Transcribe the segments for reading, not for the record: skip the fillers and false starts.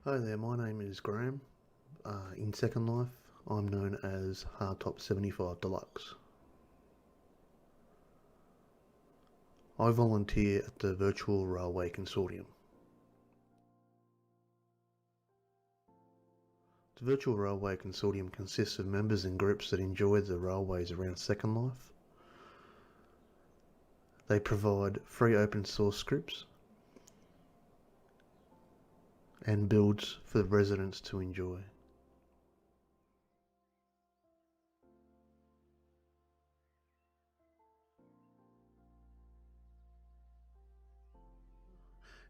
Hi there, my name is Graham. In Second Life, I'm known as Hrdtop75 Deluxe. I volunteer at the Virtual Railway Consortium. The Virtual Railway Consortium consists of members and groups that enjoy the railways around Second Life. They provide free open source scripts and builds for the residents to enjoy.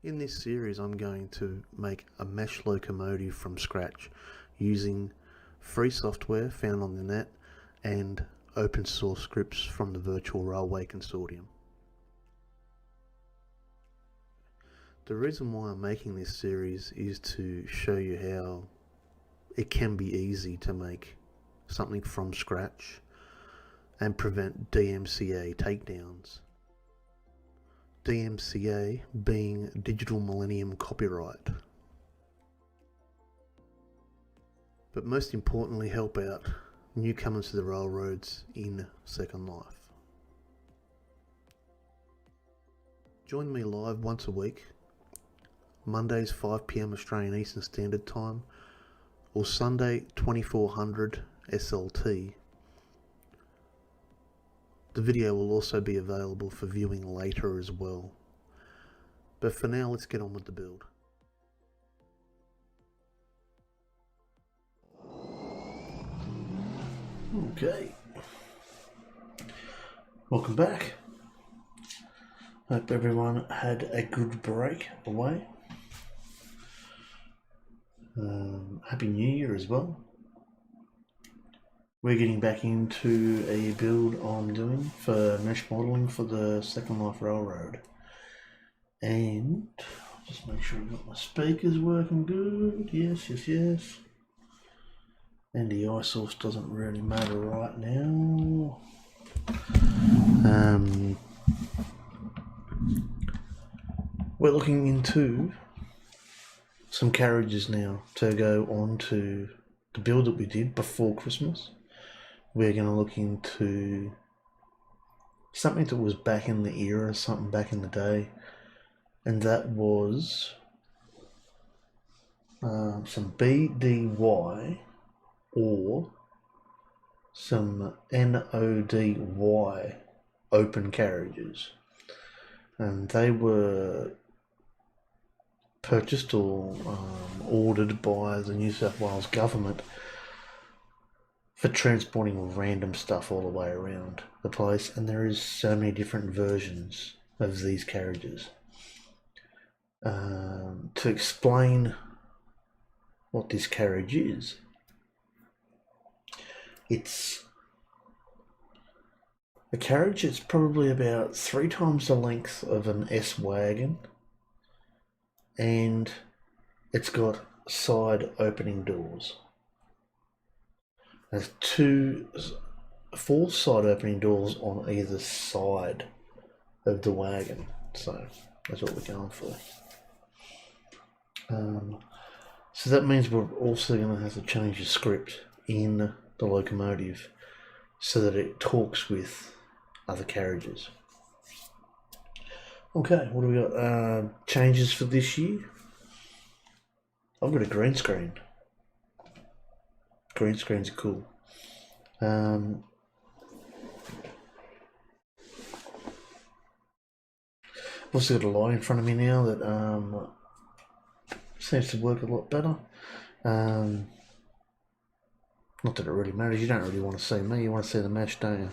In this series, I'm going to make a mesh locomotive from scratch using free software found on the net and open source scripts from the Virtual Railway Consortium. The reason why I'm making this series is to show you how it can be easy to make something from scratch and prevent DMCA takedowns. DMCA being Digital Millennium Copyright. But most importantly, help out newcomers to the railroads in Second Life. Join me live once a week, Mondays 5 PM Australian Eastern Standard Time or Sunday 2400 SLT. The video will also be available for viewing later as well. But for now, let's get on with the build. Okay. Welcome back. Hope everyone had a good break away. Happy New Year as well. We're getting back into a build I'm doing for mesh modelling for the Second Life Railroad. And I'll just make sure I've got my speakers working good. Yes. And the eye source doesn't really matter right now. We're looking into some carriages now to go on to the build that we did before Christmas. We're going to look into something that was back in the era, something back in the day, and that was some BDY or some NODY open carriages, and they were purchased or ordered by the New South Wales government for transporting random stuff all the way around the place, and there is so many different versions of these carriages. To explain what this carriage is, it's a carriage that's probably about 3 times the length of an S-Wagon, and it's got side opening doors. There's 4 side opening doors on either side of the wagon, so that's what we're going for. So that means we're also going to have to change the script in the locomotive so that it talks with other carriages. Okay, what do we got? Changes for this year. I've got a green screen. Green screens are cool. I've also got a light in front of me now that seems to work a lot better. Not that it really matters. You don't really want to see me. You want to see the mesh, don't you?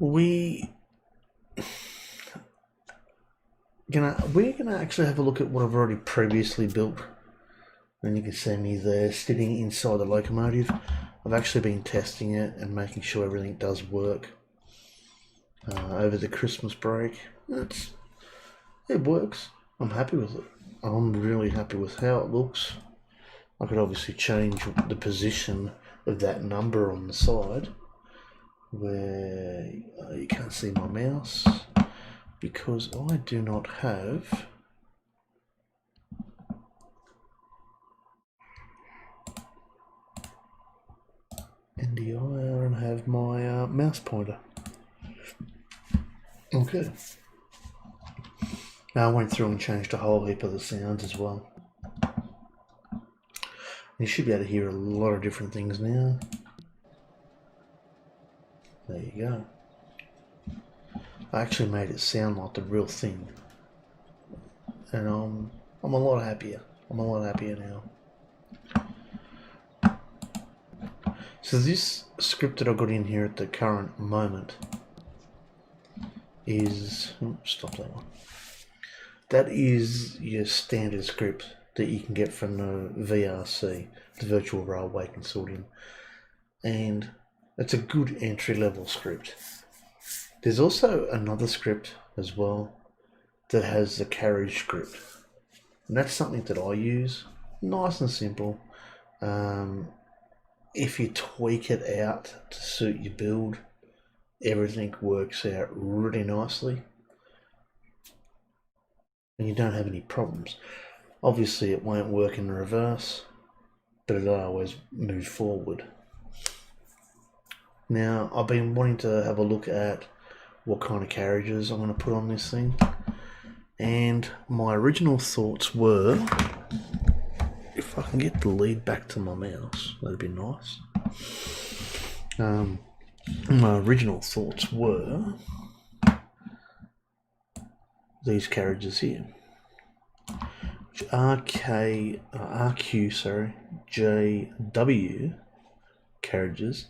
We're gonna actually have a look at what I've already previously built, and you can see me there sitting inside the locomotive. I've actually been testing it and making sure everything does work over the Christmas break. It works. I'm happy with it. I'm really happy with how it looks. I could obviously change the position of that number on the side where you can't see my mouse. because I do not have NDI, I don't have my mouse pointer. Okay. Now I went through and changed a whole heap of the sounds as well. You should be able to hear a lot of different things now. There you go. I actually made it sound like the real thing. And I'm a lot happier. I'm a lot happier now. So this script that I got in here at the current moment is, stop that one. That is your standard script that you can get from the VRC, the Virtual Railway Consortium. And it's a good entry-level script. There's also another script as well that has the carriage script. And that's something that I use. Nice and simple. If you tweak it out to suit your build, everything works out really nicely. And you don't have any problems. Obviously it won't work in reverse, but it'll always move forward. Now, I've been wanting to have a look at what kind of carriages I'm going to put on this thing. And my original thoughts were, if I can get the lead back to my mouse, that'd be nice. My original thoughts were these carriages here. JW carriages,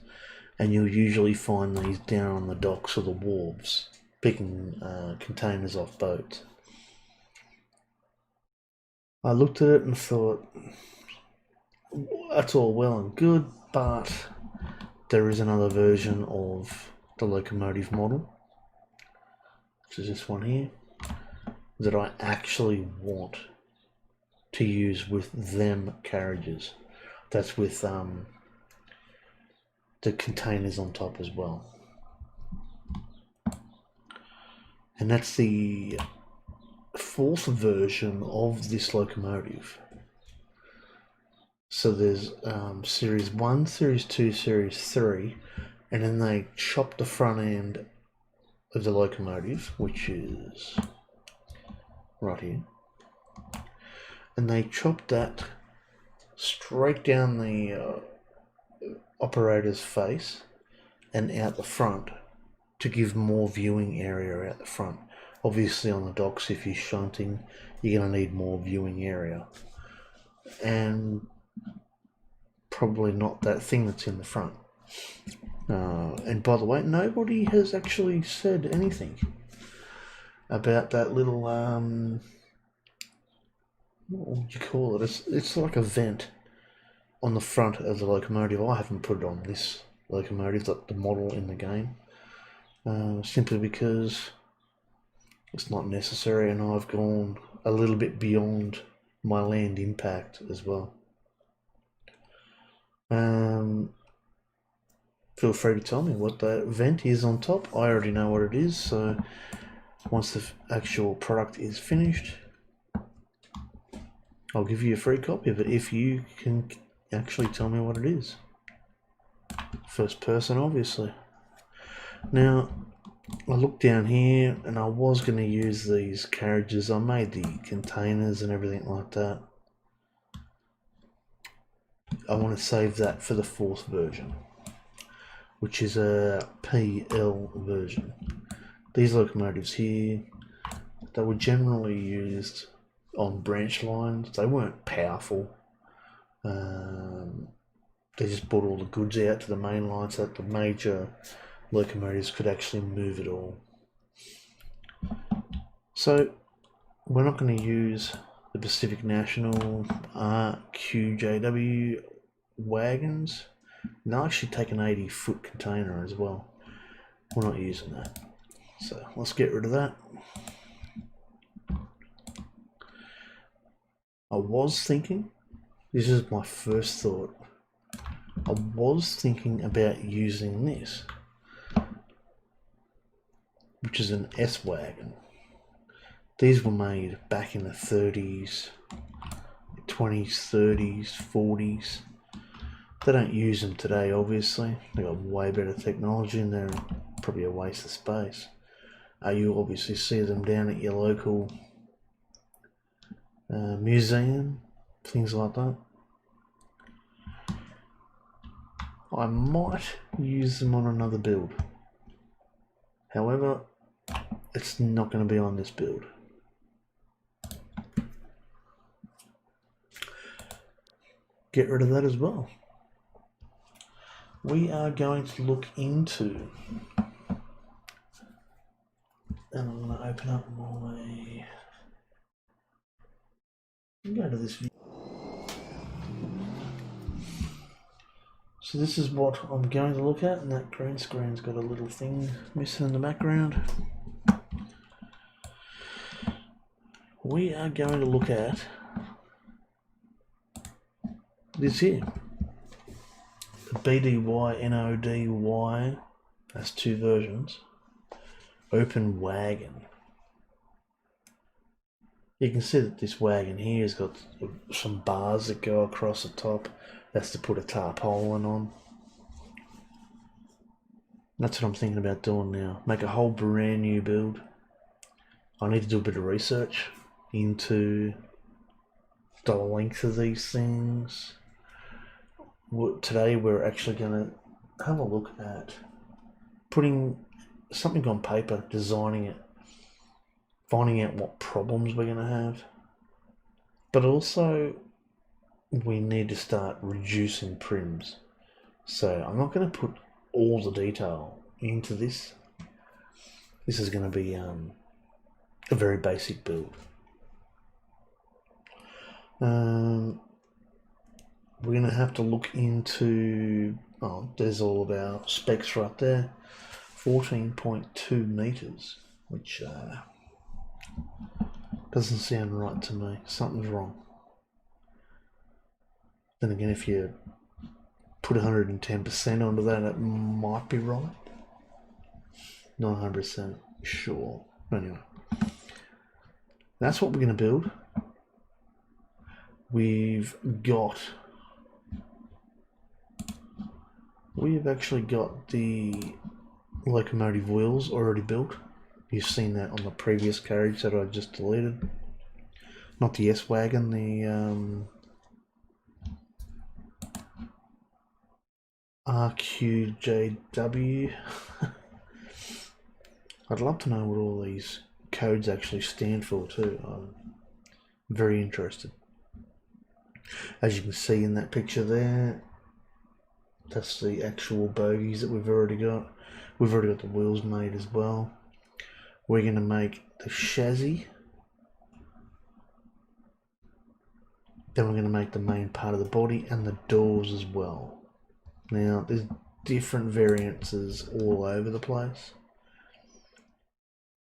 and you'll usually find these down on the docks or the wharves, picking containers off boats. I looked at it and thought, that's all well and good, but there is another version of the locomotive model, which is this one here, that I actually want to use with them carriages. That's with the containers on top as well. And that's the fourth version of this locomotive. So there's Series 1, Series 2, Series 3, and then they chopped the front end of the locomotive, which is right here, and they chopped that straight down the operator's face and out the front to give more viewing area out the front. Obviously on the docks, if you're shunting, you're going to need more viewing area, and probably not that thing that's in the front. And by the way, nobody has actually said anything about that little what would you call it? It's like a vent on the front of the locomotive. I haven't put it on this locomotive, the model in the game, simply because it's not necessary, and I've gone a little bit beyond my land impact as well. Feel free to tell me what that vent is on top. I already know what it is, so once the actual product is finished, I'll give you a free copy of it if you can actually tell me what it is. First person, obviously. Now, I looked down here and I was going to use these carriages. I made the containers and everything like that. I want to save that for the fourth version, which is a PL version. These locomotives here, they were generally used on branch lines. They weren't powerful. They just brought all the goods out to the main line so that the major locomotives could actually move it all. So we're not going to use the Pacific National RQJW wagons. They'll actually take an 80-foot container as well. We're not using that. So let's get rid of that. I was thinking, this is my first thought, I was thinking about using this, which is an S-Wagon. These were made back in the 30s, 20s, 30s, 40s. They don't use them today, obviously. They've got way better technology and they're probably a waste of space. You obviously see them down at your local museum, things like that. I might use them on another build. However, it's not going to be on this build. Get rid of that as well. We are going to look into, and I'm going to open up my, go to this view. So this is what I'm going to look at, and that green screen's got a little thing missing in the background. We are going to look at this here. The BDY NODY, that's two versions. Open wagon. You can see that this wagon here has got some bars that go across the top. That's to put a tarpaulin on. That's what I'm thinking about doing now. Make a whole brand new build. I need to do a bit of research into the length of these things. Today we're actually going to have a look at putting something on paper, designing it, finding out what problems we're going to have. But also we need to start reducing prims. So I'm not going to put all the detail into this. This is going to be a very basic build. We're going to have to look into, there's all of our specs right there. 14.2 meters, which doesn't sound right to me. Something's wrong. Then again, if you put 110% onto that, it might be right. Not 100% sure. Anyway, that's what we're going to build. We've actually got the locomotive wheels already built. You've seen that on the previous carriage that I just deleted. Not the S-Wagon, the RQJW. I'd love to know what all these codes actually stand for too. I'm very interested. As you can see in that picture there, that's the actual bogies that we've already got. We've already got the wheels made as well. We're going to make the chassis. Then we're going to make the main part of the body and the doors as well. Now, there's different variances all over the place.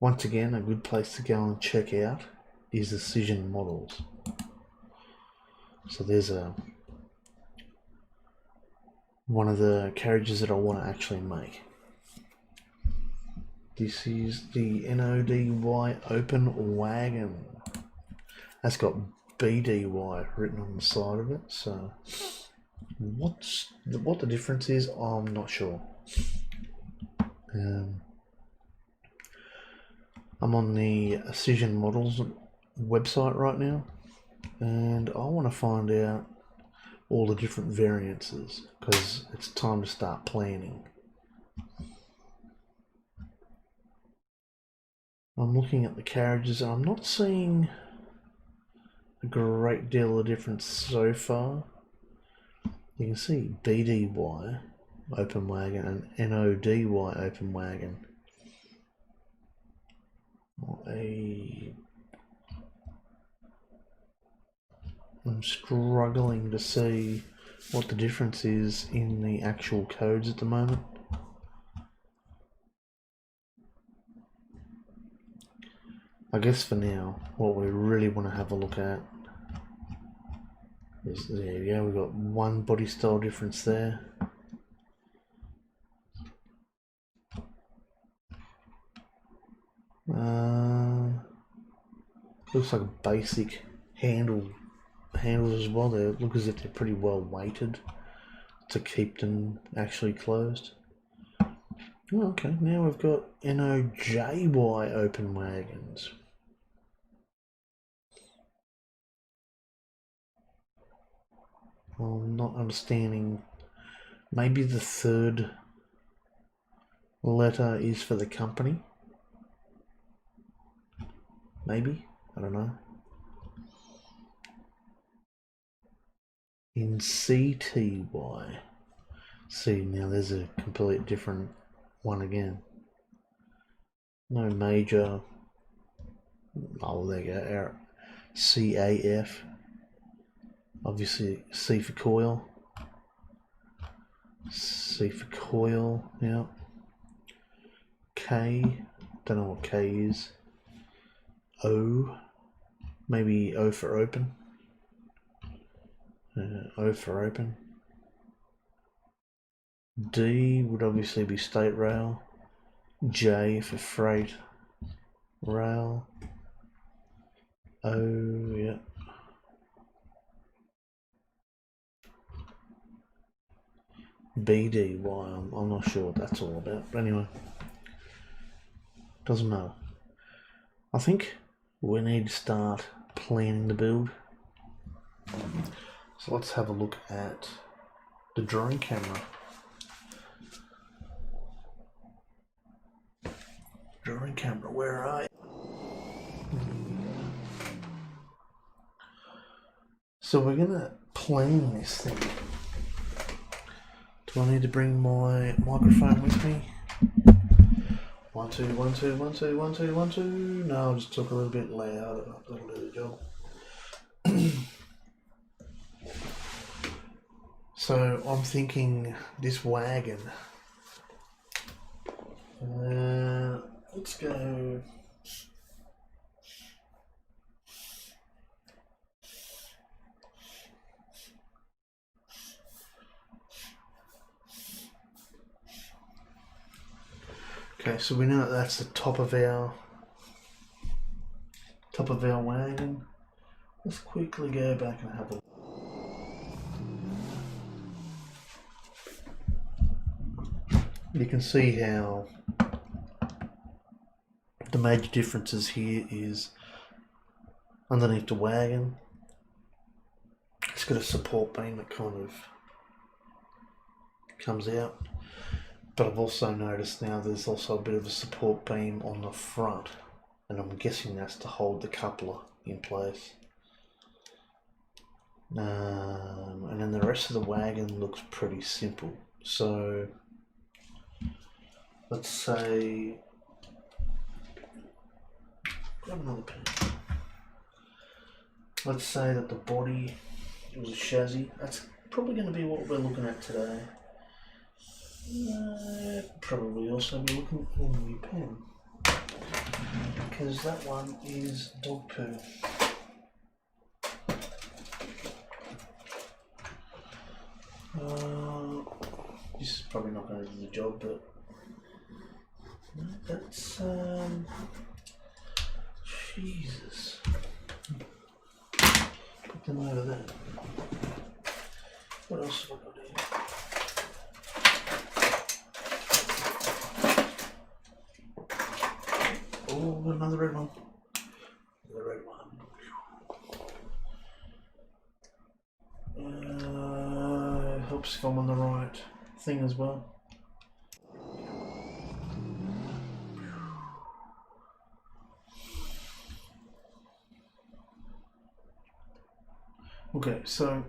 Once again, a good place to go and check out is Decision Models. So there's one of the carriages that I want to actually make. This is the NODY Open Wagon. That's got BDY written on the side of it, so what the difference is, I'm not sure. I'm on the Decision Models website right now, and I want to find out all the different variances because it's time to start planning. I'm looking at the carriages and I'm not seeing a great deal of difference so far. You can see BDY Open Wagon and NODY Open Wagon. I'm struggling to see what the difference is in the actual codes at the moment. I guess for now, what we really want to have a look at is, there you go, we've got one body style difference there. Looks like a basic handles as well. They look as if they're pretty well weighted to keep them actually closed. Oh, okay, now we've got NOJY open wagons. Well, I'm not understanding. Maybe the third letter is for the company. Maybe, I don't know. In CTY. See, now there's a completely different one again. No major. Oh, there you go. CAF. Obviously, C for coil. C for coil, yeah. K, don't know what K is. O, maybe O for open. O for open. D would obviously be state rail. J for freight rail. O, yeah. BDY, I'm not sure what that's all about, but anyway, doesn't matter. I think we need to start planning the build. So let's have a look at the drone camera. Drone camera, where are you? So we're gonna plan this thing. Do I need to bring my microphone with me? 1 2 1 2 1 2 1 2 1 2. No, I'll just talk a little bit loud. That'll do the job. So I'm thinking this wagon. Let's go. Okay, so we know that that's the top of our wagon. Let's quickly go back and have a look. You can see how the major differences here is underneath the wagon. It's got a support beam that kind of comes out. But I've also noticed now there's also a bit of a support beam on the front, and I'm guessing that's to hold the coupler in place. And then the rest of the wagon looks pretty simple. So let's say, grab another pen. Let's say that the body was a chassis. That's probably going to be what we're looking at today. Probably also be looking at a new pen, because that one is dog poo. This is probably not going to do the job, but that's Jesus. Put them over there. What else have I got here? Oh, another red one. The red one. Helps if I'm on the right thing as well. Okay, so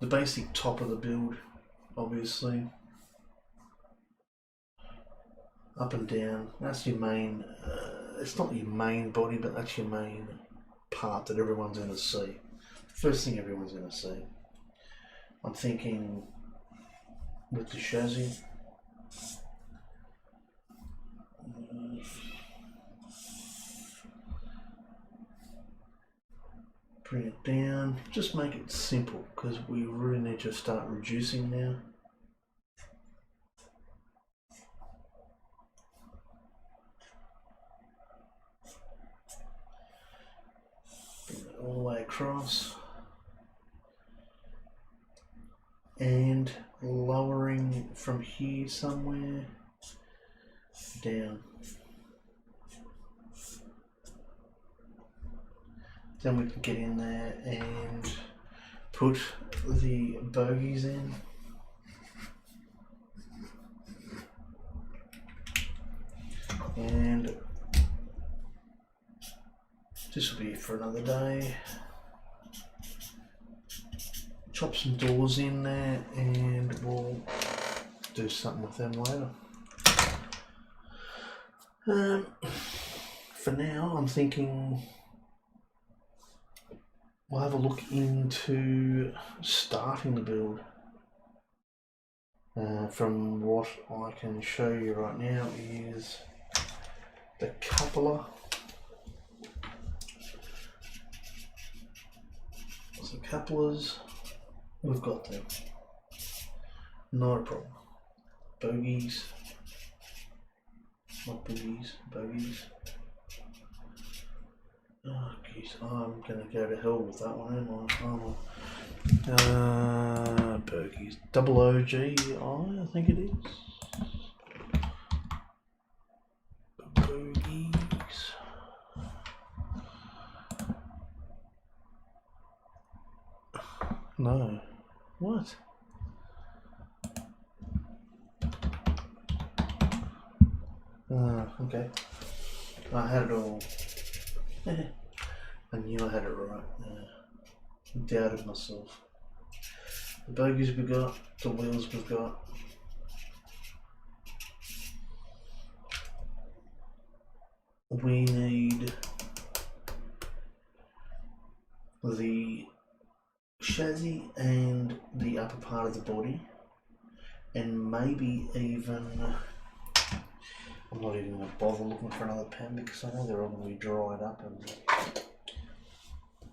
the basic top of the build, obviously. Up and down, that's your main, it's not your main body, but that's your main part that everyone's going to see. First thing everyone's going to see. I'm thinking with the chassis, bring it down, just make it simple, because we really need to start reducing now. across and lowering from here somewhere down. Then we can get in there and put the bogies in. And this will be for another day. Chop some doors in there and we'll do something with them later. For now, I'm thinking we'll have a look into starting the build. From what I can show you right now is the coupler. So couplers, we've got them. Not a problem. Bogies. Not boogies, bogies. Oh geez, I'm gonna go to hell with that one, am I? Bogies. Double OG, I think it is. Bogies. No. What? Okay. I had it all. I knew I had it right. Doubted myself. The bogies we got, the wheels we've got. We need the chassis and the upper part of the body, and maybe even, I'm not even going to bother looking for another pen because I know they're all going to be dried up and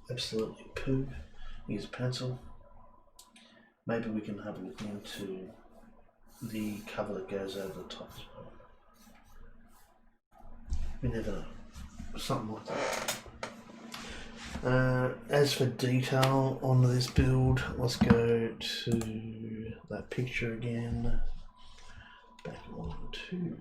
absolutely poo. Use a pencil. Maybe we can have a look into the cover that goes over the top as well. We never know. Something like that. As for detail on this build, let's go to that picture again. Back on to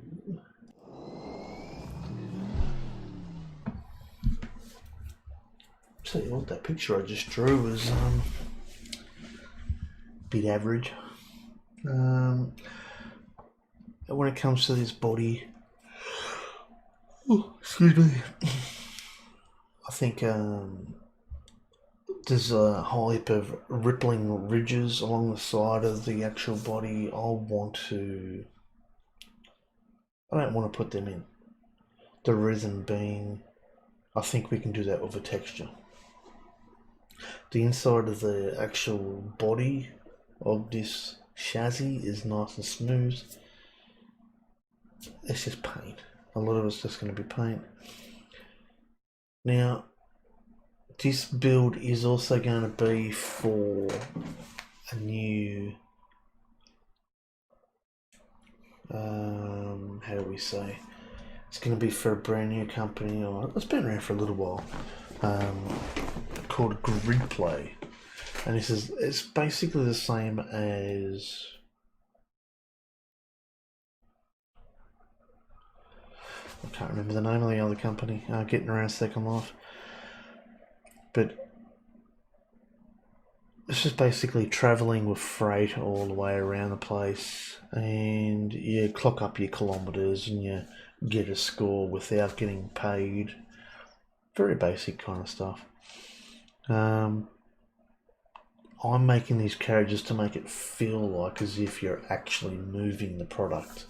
tell you what, that picture I just drew was a bit average. When it comes to this body, excuse me, I think there's a whole heap of rippling ridges along the side of the actual body. I don't want to put them in. The reason being, I think we can do that with a texture. The inside of the actual body of this chassis is nice and smooth. It's just paint. A lot of it's just going to be paint. Now, this build is also going to be for a new, how do we say? It's going to be for a brand new company, or it's been around for a little while, called Grid Play, and it's basically the same as I can't remember the name of the other company. Getting around Second Life, but it's just basically travelling with freight all the way around the place, and you clock up your kilometres and you get a score without getting paid. Very basic kind of stuff. I'm making these carriages to make it feel like as if you're actually moving the product.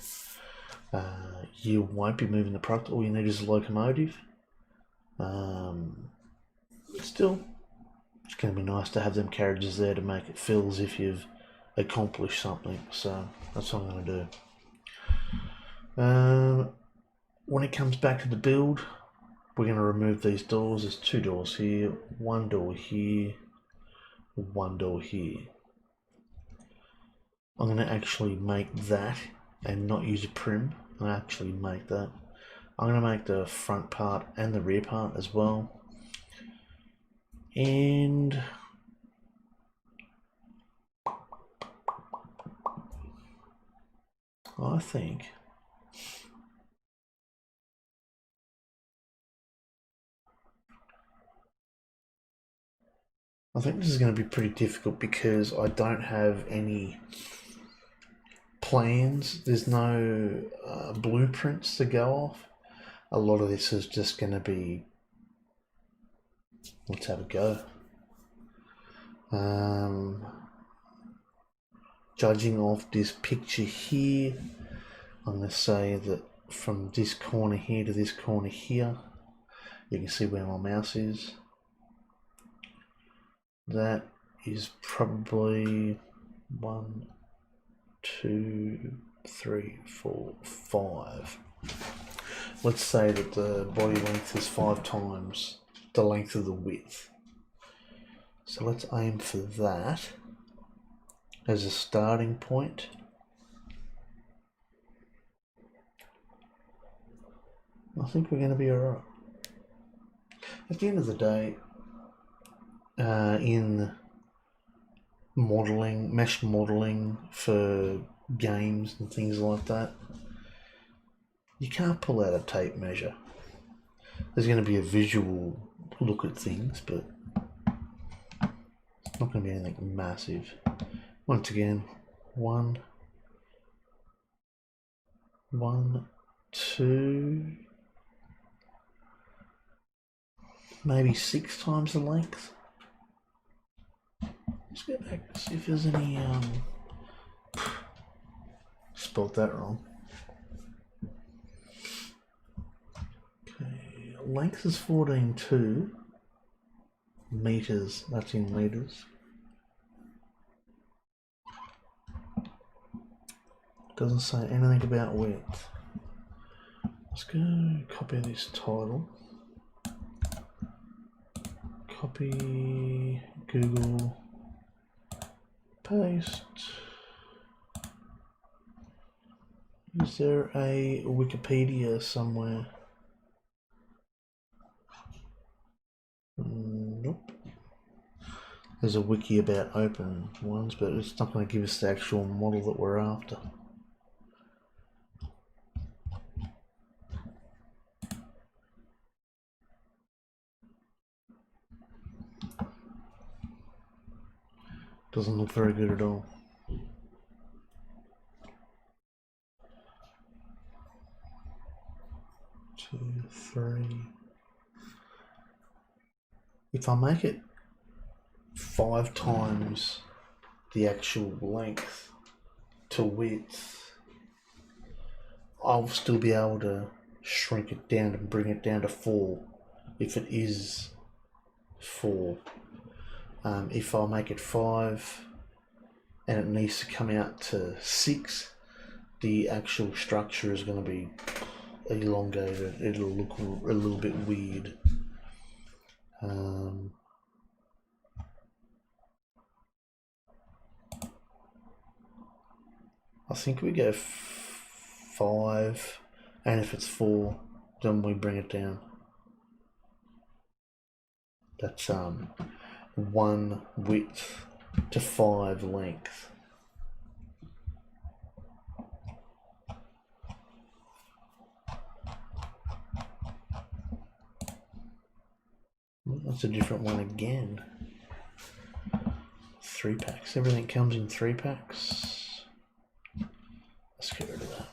You won't be moving the product. All you need is a locomotive. Still, it's going to be nice to have them carriages there to make it feel as if you've accomplished something. So that's what I'm going to do. When it comes back to the build, we're going to remove these doors. There's two doors here, one door here, one door here. I'm going to actually make that and not use a prim. I actually make that. I'm going to make the front part and the rear part as well. And I think this is going to be pretty difficult because I don't have any plans. There's no blueprints to go off. A lot of this is just going to be, let's have a go. Judging off this picture here, I'm going to say that from this corner here to this corner here, you can see where my mouse is. That is probably 1, 2, 3, 4, 5. Let's say that the body length is 5 times the length of the width. So let's aim for that as a starting point. I think we're going to be alright. At the end of the day, in modelling, mesh modelling for games and things like that, you can't pull out a tape measure. There's going to be a visual look at things, but it's not going to be anything massive. Once again, 1, 2, maybe 6 times the length. Let's go back and see if there's any, spelled that wrong. Okay, length is 14.2 meters, that's in meters. Doesn't say anything about width. Let's go copy this title. Copy, Google, paste. Is there a Wikipedia somewhere? Nope. There's a wiki about open ones, but it's not going to give us the actual model that we're after. Doesn't look very good at all. Two, 3. If I make it 5 times the actual length to width, I'll still be able to shrink it down and bring it down to 4 if it is 4. If I make it 5 and it needs to come out to 6, the actual structure is going to be elongated. It'll look a little bit weird. I think we go 5, and if it's 4, then we bring it down. That's 1 width to 5 length. That's a different one again. 3 packs. Everything comes in 3 packs. Let's get rid of that.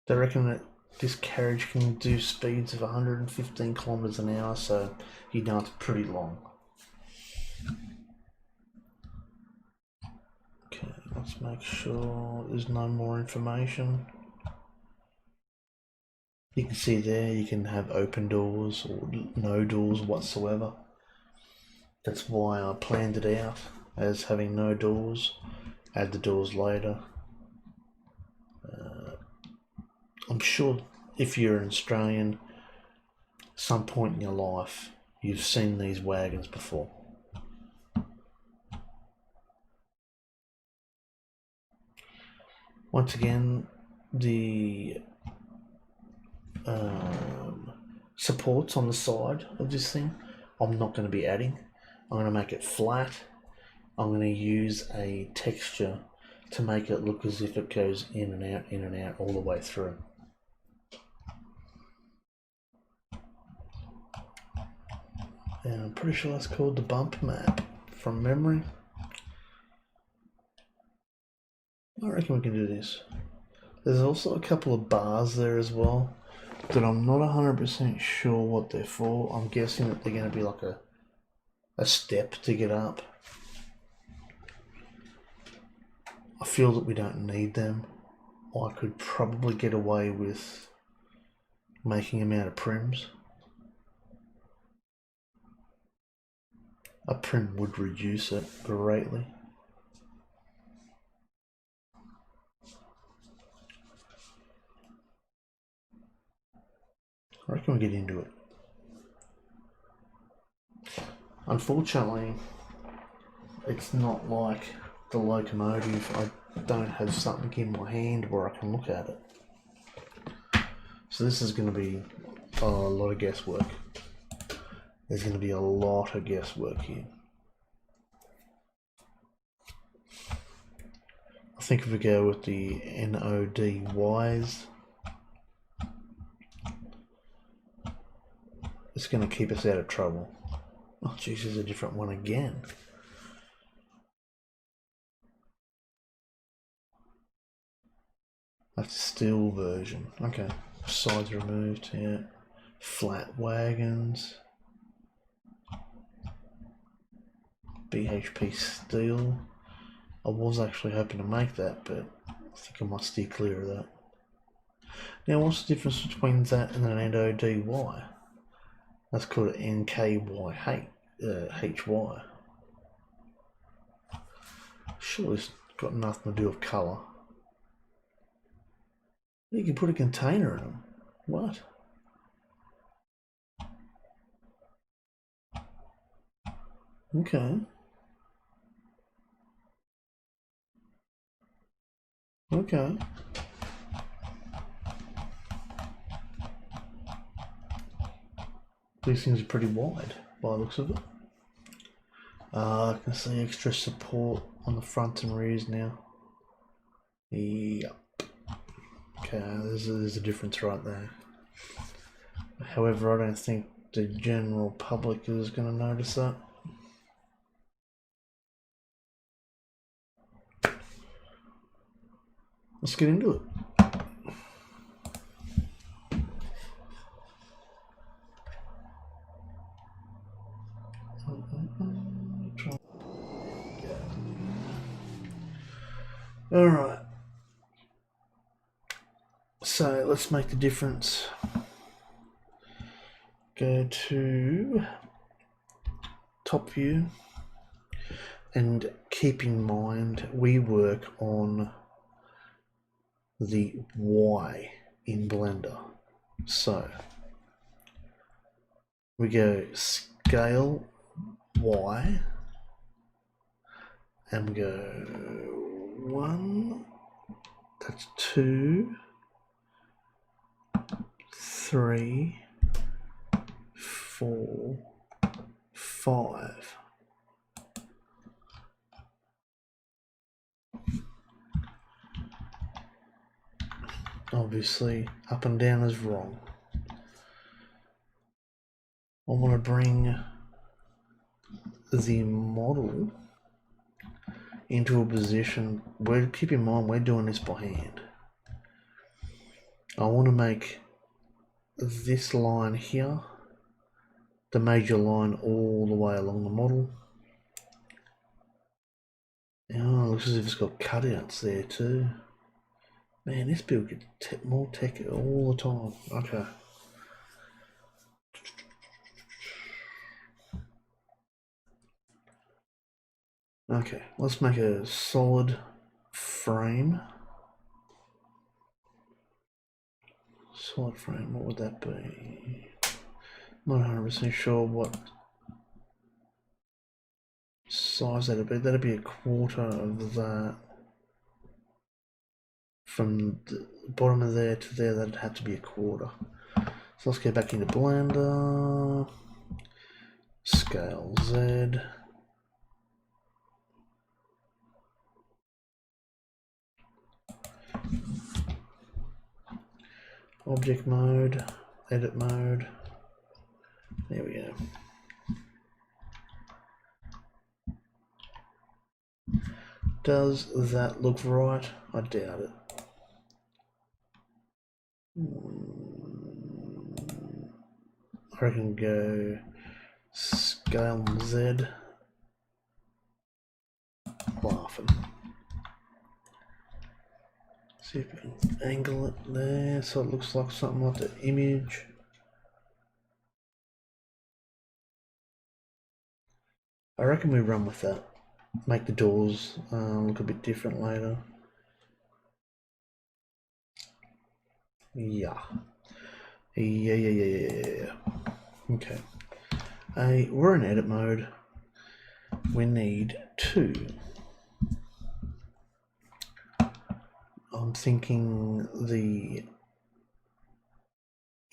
They reckon that this carriage can do speeds of 115 kilometers an hour, so you know it's pretty long. Okay, let's make sure there's no more information. You can see there you can have open doors or no doors whatsoever. That's why I planned it out as having no doors. Add the doors later. I'm sure if you're an Australian, some point in your life you've seen these wagons before. Once again, the supports on the side of this thing, I'm not going to be adding. I'm going to make it flat. I'm going to use a texture to make it look as if it goes in and out all the way through. And I'm pretty sure that's called the bump map from memory. I reckon we can do this. There's also a couple of bars there as well that I'm not 100% sure what they're for. I'm guessing that they're going to be like a step to get up. I feel that we don't need them. I could probably get away with making them out of prims. A prim would reduce it greatly. I reckon we get into it. Unfortunately, it's not like the locomotive. I don't have something in my hand where I can look at it. So this is going to be a lot of guesswork. There's going to be a lot of guesswork here. I think if we go with the NODYs, it's going to keep us out of trouble. Oh, geez, there's a different one again. That's a steel version. Okay, sides removed, yeah. Flat wagons. BHP steel. I was actually hoping to make that, but I think I might steer clear of that. Now, what's the difference between that and an NODY? That's called an NKYHY. Sure, it's got nothing to do with colour. You can put a container in them. What? Okay. Okay. These things are pretty wide by the looks of it. I can see extra support on the front and rears now. Yep. Okay, there's a difference right there. However, I don't think the general public is going to notice that. Let's get into it. Alright. So let's make the difference. Go to top view and keep in mind we work on the Y in Blender. So we go scale Y and we go 1, that's 2, 3, 4, 5. Obviously, up and down is wrong. I want to bring the model into a position where, keep in mind, we're doing this by hand. I want to make this line here the major line all the way along the model. Oh, it looks as if it's got cutouts there too. Man, this build gets more tech all the time. Okay. Okay, let's make a solid frame. Solid frame, what would that be? Not 100% sure what size that'd be. That'd be a quarter of that. From the bottom of there to there, that'd have to be a quarter. So let's go back into Blender, scale Z. Object mode, edit mode. There we go. Does that look right? I doubt it. I reckon go scale Z. Laughing. See if we can angle it there so it looks like something like the image. I reckon we run with that. Make the doors look a bit different later. Yeah. Yeah. Okay. We're in edit mode. We need two. I'm thinking the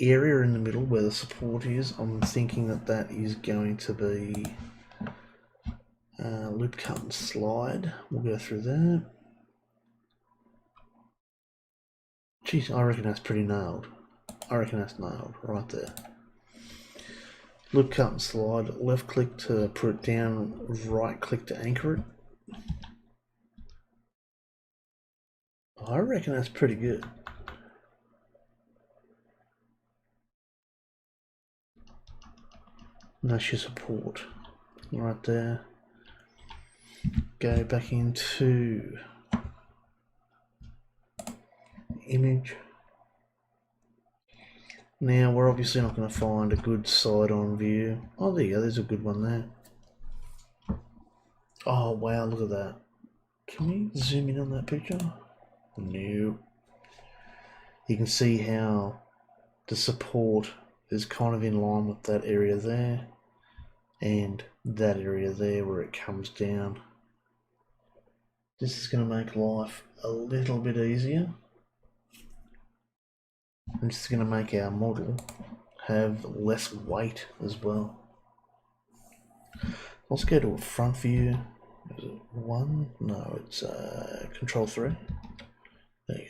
area in the middle where the support is, I'm thinking that is going to be loop cut and slide. We'll go through that. Geez, I reckon that's pretty nailed. I reckon that's nailed right there. Loop cut and slide, left click to put it down, right click to anchor it. I reckon that's pretty good. And that's your support right there. Go back into image. Now we're obviously not going to find a good side-on view. Oh, there you go. There's a good one there. Oh wow, look at that. Can we zoom in on that picture? No. You can see how the support is kind of in line with that area there and that area there where it comes down. This is going to make life a little bit easier. And this is going to make our model have less weight as well. Let's go to a front view. Is it 1? No, it's Control 3. There you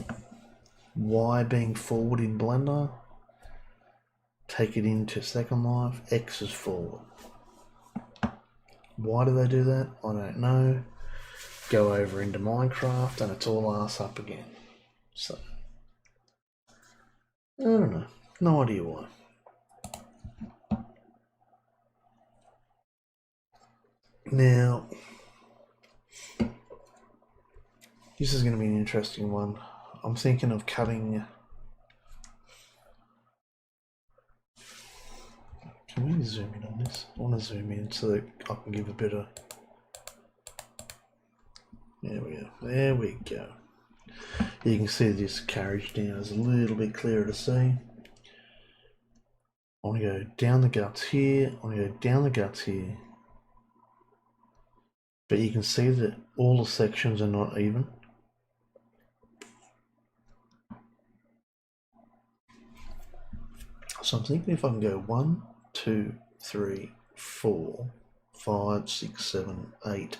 go. Y being forward in Blender. Take it into Second Life. X is forward. Why do they do that? I don't know. Go over into Minecraft and it's all ass up again. So, I don't know. No idea why. Now, this is going to be an interesting one. I'm thinking of cutting. Can we zoom in on this? I want to zoom in so that I can give a bit of. There we go. There we go. You can see this carriage down is a little bit clearer to see. I want to go down the guts here. I want to go down the guts here. But you can see that all the sections are not even. So I'm thinking if I can go 1, 2, 3, 4, 5, 6, 7, 8.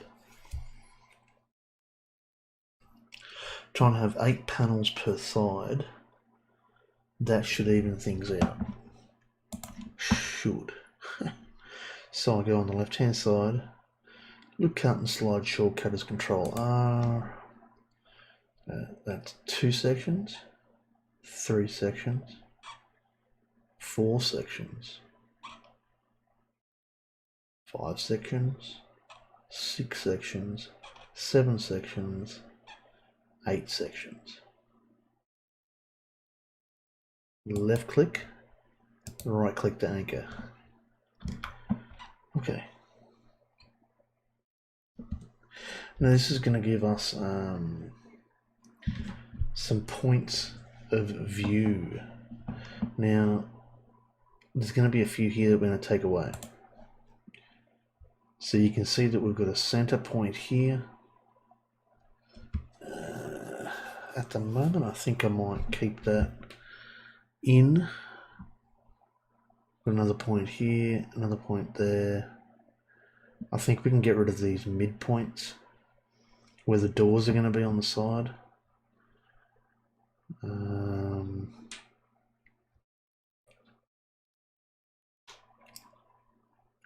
Try and have 8 panels per side. That should even things out. Should. So I go on the left hand side. Look, cut and slide shortcut is Control R. That's 2 sections, 3 sections, 4 sections, 5 sections, 6 sections, 7 sections, 8 sections. Left click, right click to anchor. Okay. Now this is going to give us some points of view. Now there's going to be a few here that we're going to take away. So you can see that we've got a center point here. at the moment I think I might keep that in. Another point here, another point there. I think we can get rid of these midpoints where the doors are going to be on the side. I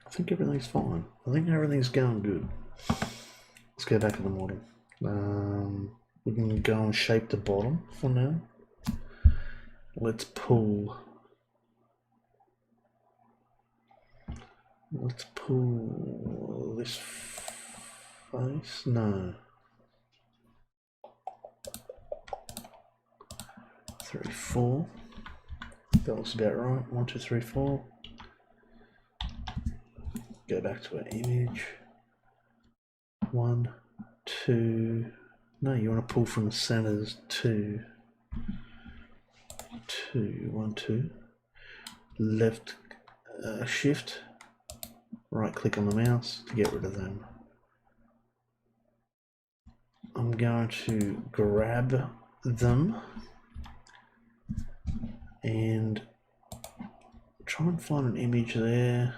think everything's fine. I think everything's going good. Let's go back to the model. We can go and shape the bottom for now. Let's pull this face. No. 3, 4. That looks about right. 1, 2, 3, 4. Go back to our image. 1, 2. No, you want to pull from the centers. 2, 2, 1, 2. Left shift. Right click on the mouse to get rid of them. I'm going to grab them and try and find an image there.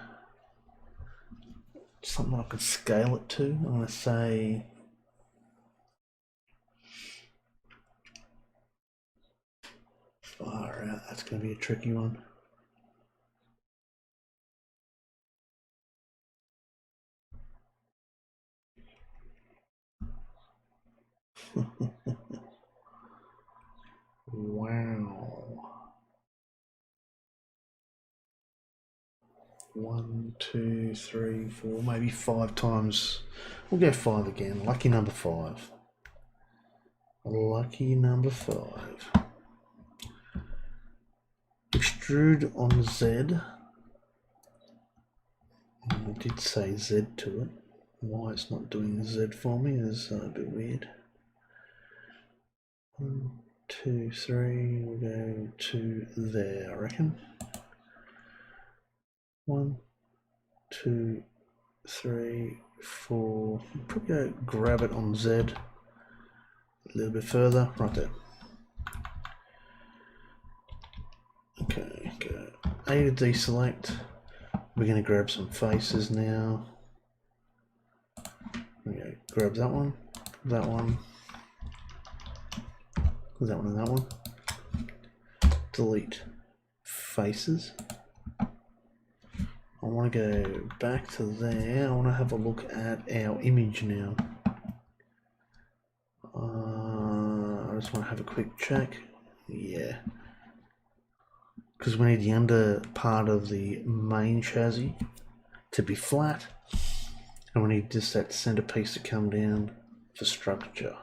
Something I could scale it to. I'm going to say far out. That's going to be a tricky one. Wow. 1, 2, 3, 4, maybe 5 times. We'll go 5 again. Lucky number 5. Lucky number 5. Extrude on Z. I did say Z to it. Why it's not doing Z for me is a bit weird. 1, 2, 3. We'll go to there, I reckon. 1, 2, 3, 4. Probably go grab it on Z a little bit further, right there. Okay, go A to deselect. We're going to grab some faces now. Okay, grab that one, that one, that one, and that one. Delete faces. I want to go back to there. I want to have a look at our image now. I just want to have a quick check. Yeah. Because we need the under part of the main chassis to be flat. And we need just that center piece to come down for structure.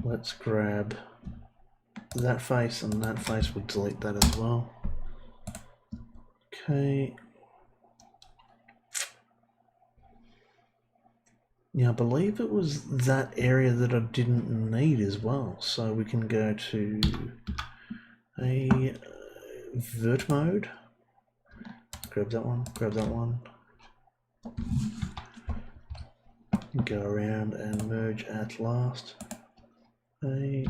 Let's grab that face and that face. We'll delete that as well. Okay. Now I believe it was that area that I didn't need as well. So we can go to a vert mode. Grab that one, grab that one. Go around and merge at last. A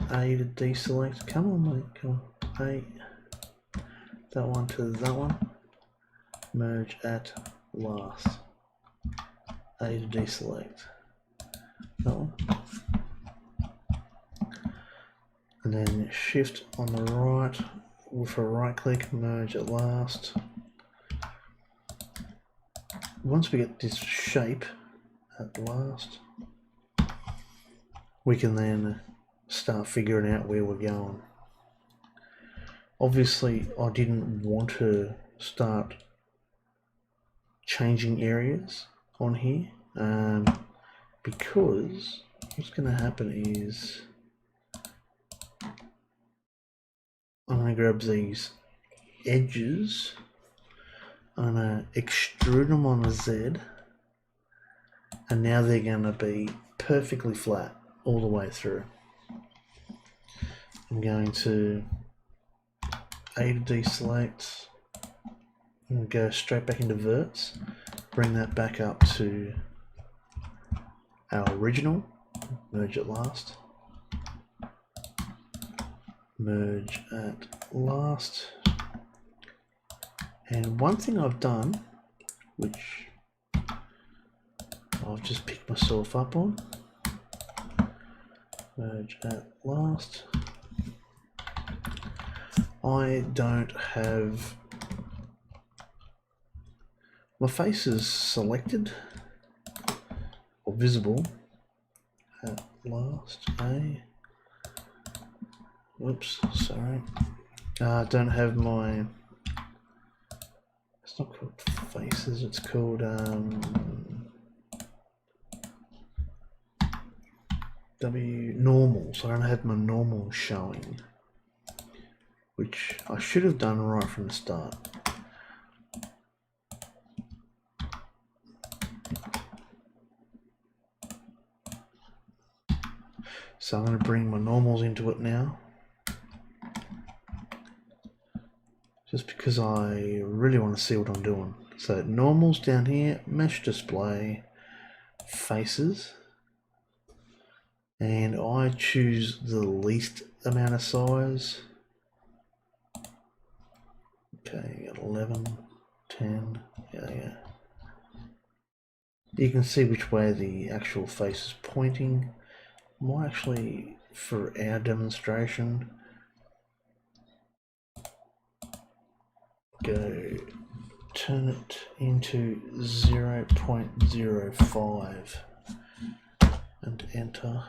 to deselect. Come on, mate, come on. A. That one to that one. Merge at last. A to deselect. That one. And then shift on the right with a right click, merge at last. Once we get this shape at last, we can then start figuring out where we're going. Obviously, I didn't want to start changing areas on here because what's going to happen is I'm going to grab these edges, I'm going to extrude them on a Z, and now they're going to be perfectly flat all the way through. I'm going to A to deselect and go straight back into verts, bring that back up to our original, merge at last, merge at last. And one thing I've done, which I've just picked myself up on, merge at last. I don't have my faces selected or visible at last. Whoops, sorry. Don't have my, it's not called faces, it's called normal. So I don't have my normal showing, which I should have done right from the start. So I'm going to bring my normals into it now, just because I really want to see what I'm doing. So normals down here, mesh display, faces, and I choose the least amount of size. Okay, 11, 10, yeah. You can see which way the actual face is pointing. Might actually, for our demonstration, go turn it into 0.05 and enter.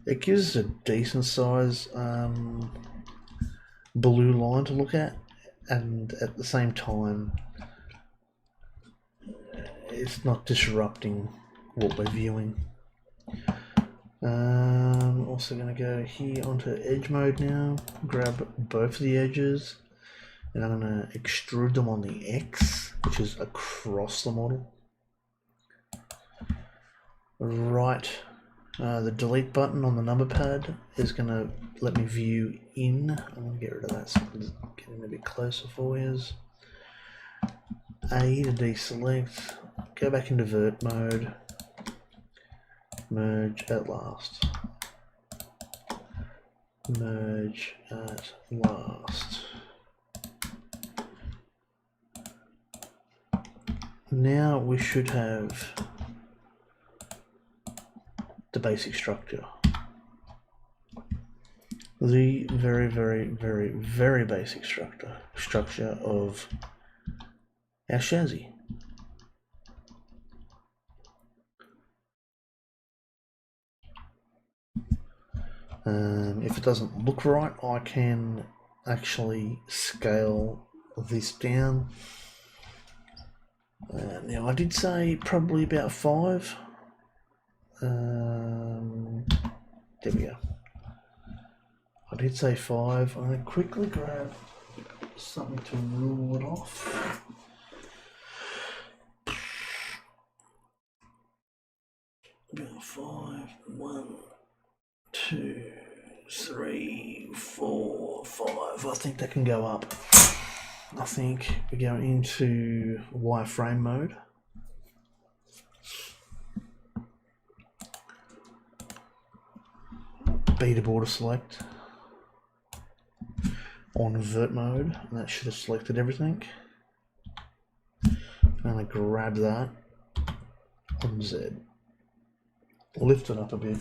It gives us a decent size blue line to look at, and at the same time it's not disrupting what we're viewing. Also going to go here onto edge mode now, grab both of the edges, and I'm going to extrude them on the X, which is across the model. Right, the delete button on the number pad is going to let me view in. I'm going to get rid of that so it's getting a bit closer for you. A to deselect, go back into vert mode, merge at last, merge at last. Now we should have the basic structure. The very basic structure of our chassis. If it doesn't look right, I can actually scale this down. Now I did say probably about 5. There we go. I did say 5. I'm going to quickly grab something to rule it off. About 5. 1, 2, 3, 4, 5. I think that can go up. I think we go into wireframe mode. Beta border select on vert mode, and that should have selected everything. I'm going to grab that on Z, lift it up a bit.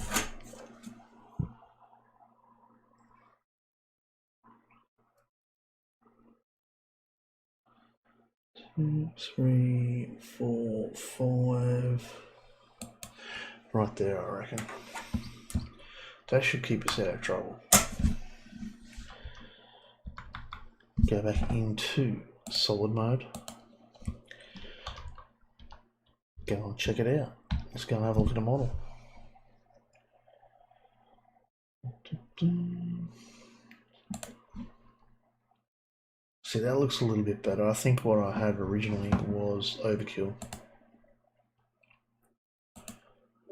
2, 3, 4, 5. Right there, I reckon. That should keep us out of trouble. Go back into solid mode. Go and check it out. Let's go and have a look at the model. See, that looks a little bit better. I think what I had originally was overkill.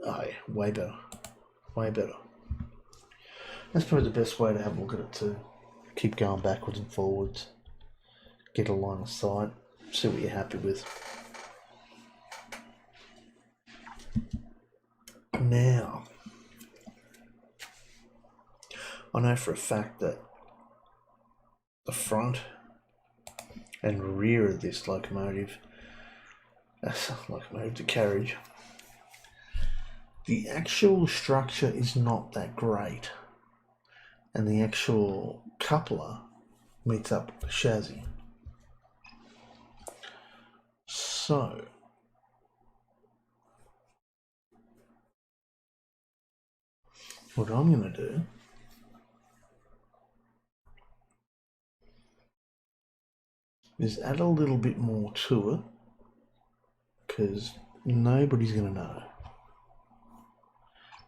Oh yeah, way better. Way better. That's probably the best way to have a look at it too. Keep going backwards and forwards. Get a line of sight. See what you're happy with. Now, I know for a fact that the front and rear of this locomotive, the carriage, the actual structure is not that great, and the actual coupler meets up with the chassis. So what I'm going to do is add a little bit more to it, because nobody's going to know.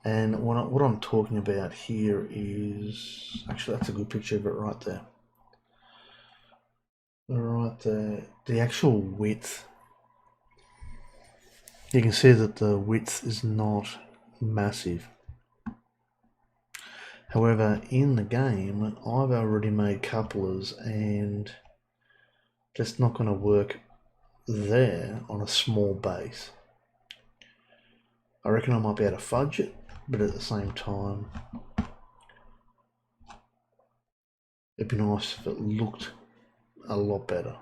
And what I'm talking about here is, actually that's a good picture of it right there. Right there, the actual width. You can see that the width is not massive. However, in the game, I've already made couplers and just not going to work there on a small base. I reckon I might be able to fudge it, but at the same time, it'd be nice if it looked a lot better.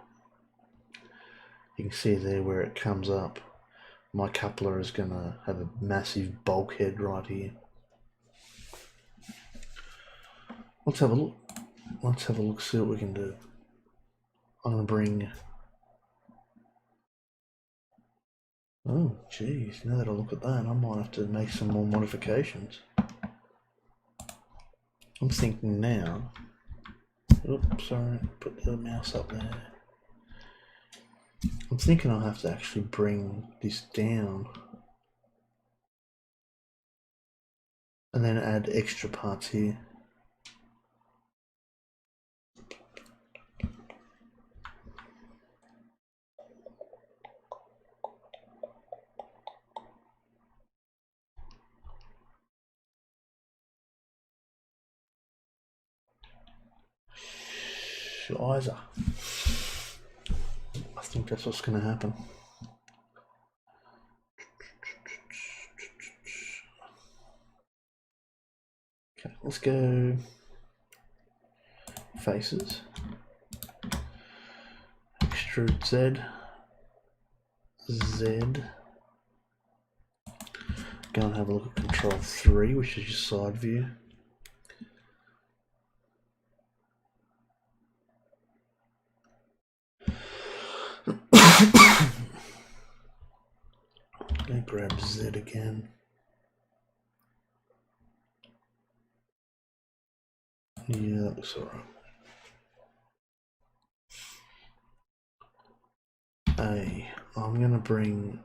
You can see there where it comes up. My coupler is going to have a massive bulkhead right here. Let's have a look. Let's have a look, see what we can do. I'm going to bring... Oh, geez, now that I look at that, I might have to make some more modifications. I'm thinking now... Oops, sorry, put the mouse up there. I'm thinking I'll have to actually bring this down and then add extra parts here. Shiza. I think that's what's going to happen. Okay, let's go faces, extrude Z, Z, go and have a look at control 3, which is your side view. Gonna grab Z again. Yeah, that looks alright. I'm gonna bring...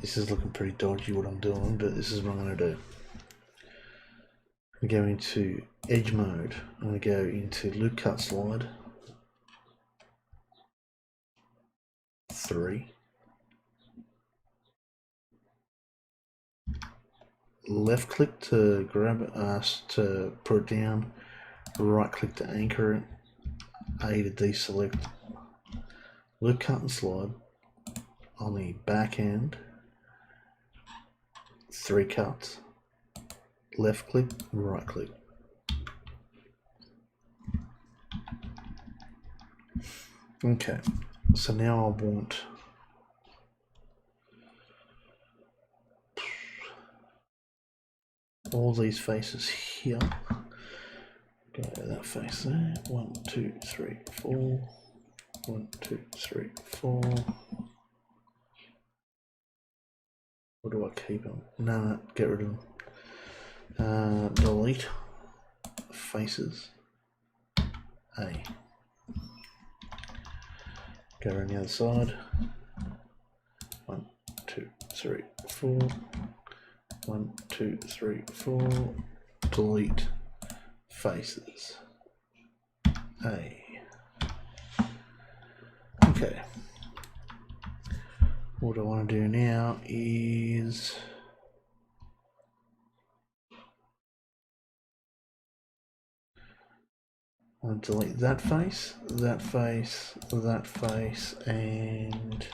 This is looking pretty dodgy what I'm doing, but this is what I'm gonna do. I'm going to go into edge mode. I'm gonna go into loop cut slide 3. Left click to grab us to put it down, right click to anchor it, A to deselect, loop cut and slide on the back end, 3 cuts, left click, right click. Okay, so now I want all these faces here. Go that face there. 1, 2, 3, 4. 1, 2, 3, 4. Or do I keep them? No, get rid of them. Delete faces. A. Go around the other side. 1, 2, 3, 4. 1, 2, 3, 4. Delete faces. A. Okay. What I want to do now is I'll delete that face, that face, that face, and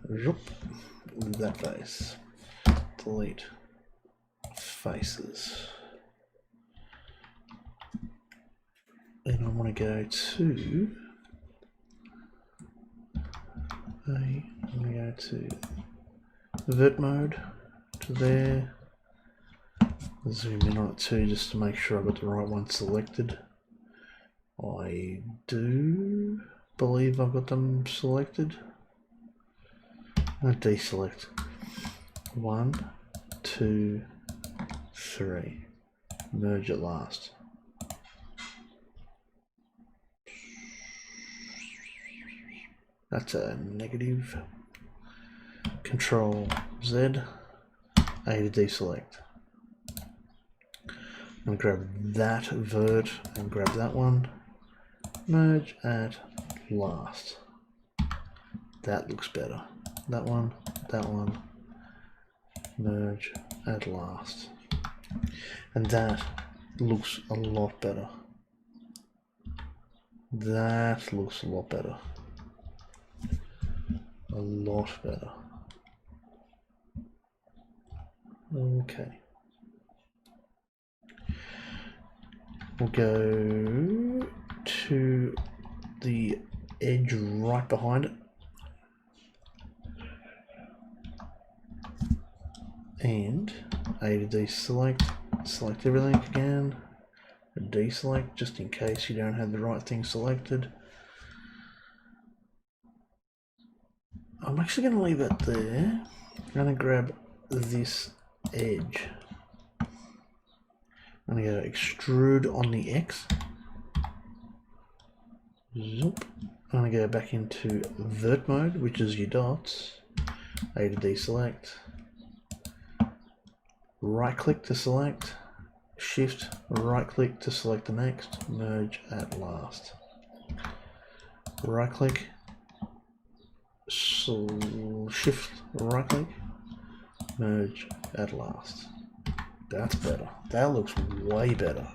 That face. Delete faces. And I want to go to I'm going to go to vert mode to there. Zoom in on it too just to make sure I've got the right one selected. I do believe I've got them selected. I deselect 1, 2, 3. Merge at last. That's a negative. Control Z, A to deselect. I'm going to grab that vert and grab that one. Merge at last. That looks better. That one, merge at last. And that looks a lot better. That looks a lot better. A lot better. Okay. We'll go to the edge right behind it. And A to deselect, select everything again, deselect just in case you don't have the right thing selected. I'm actually going to leave it there. I'm going to grab this edge. I'm going to go extrude on the X. Zoop. I'm going to go back into vert mode, which is your dots. A to deselect. Right click to select. Shift right click to select the next. Merge at last. Right click. Shift right click. Merge at last. That's better. That looks way better.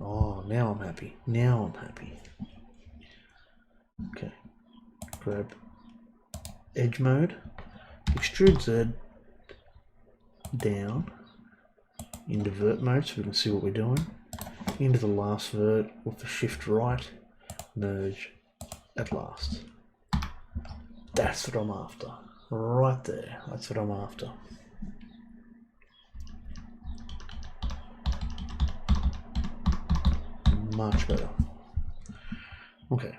Oh, now I'm happy. Now I'm happy. Okay. Grab edge mode. Extrude Z down into vert mode so we can see what we're doing. Into the last vert with the shift right. Merge at last. That's what I'm after. Right there. That's what I'm after. Much better. Okay.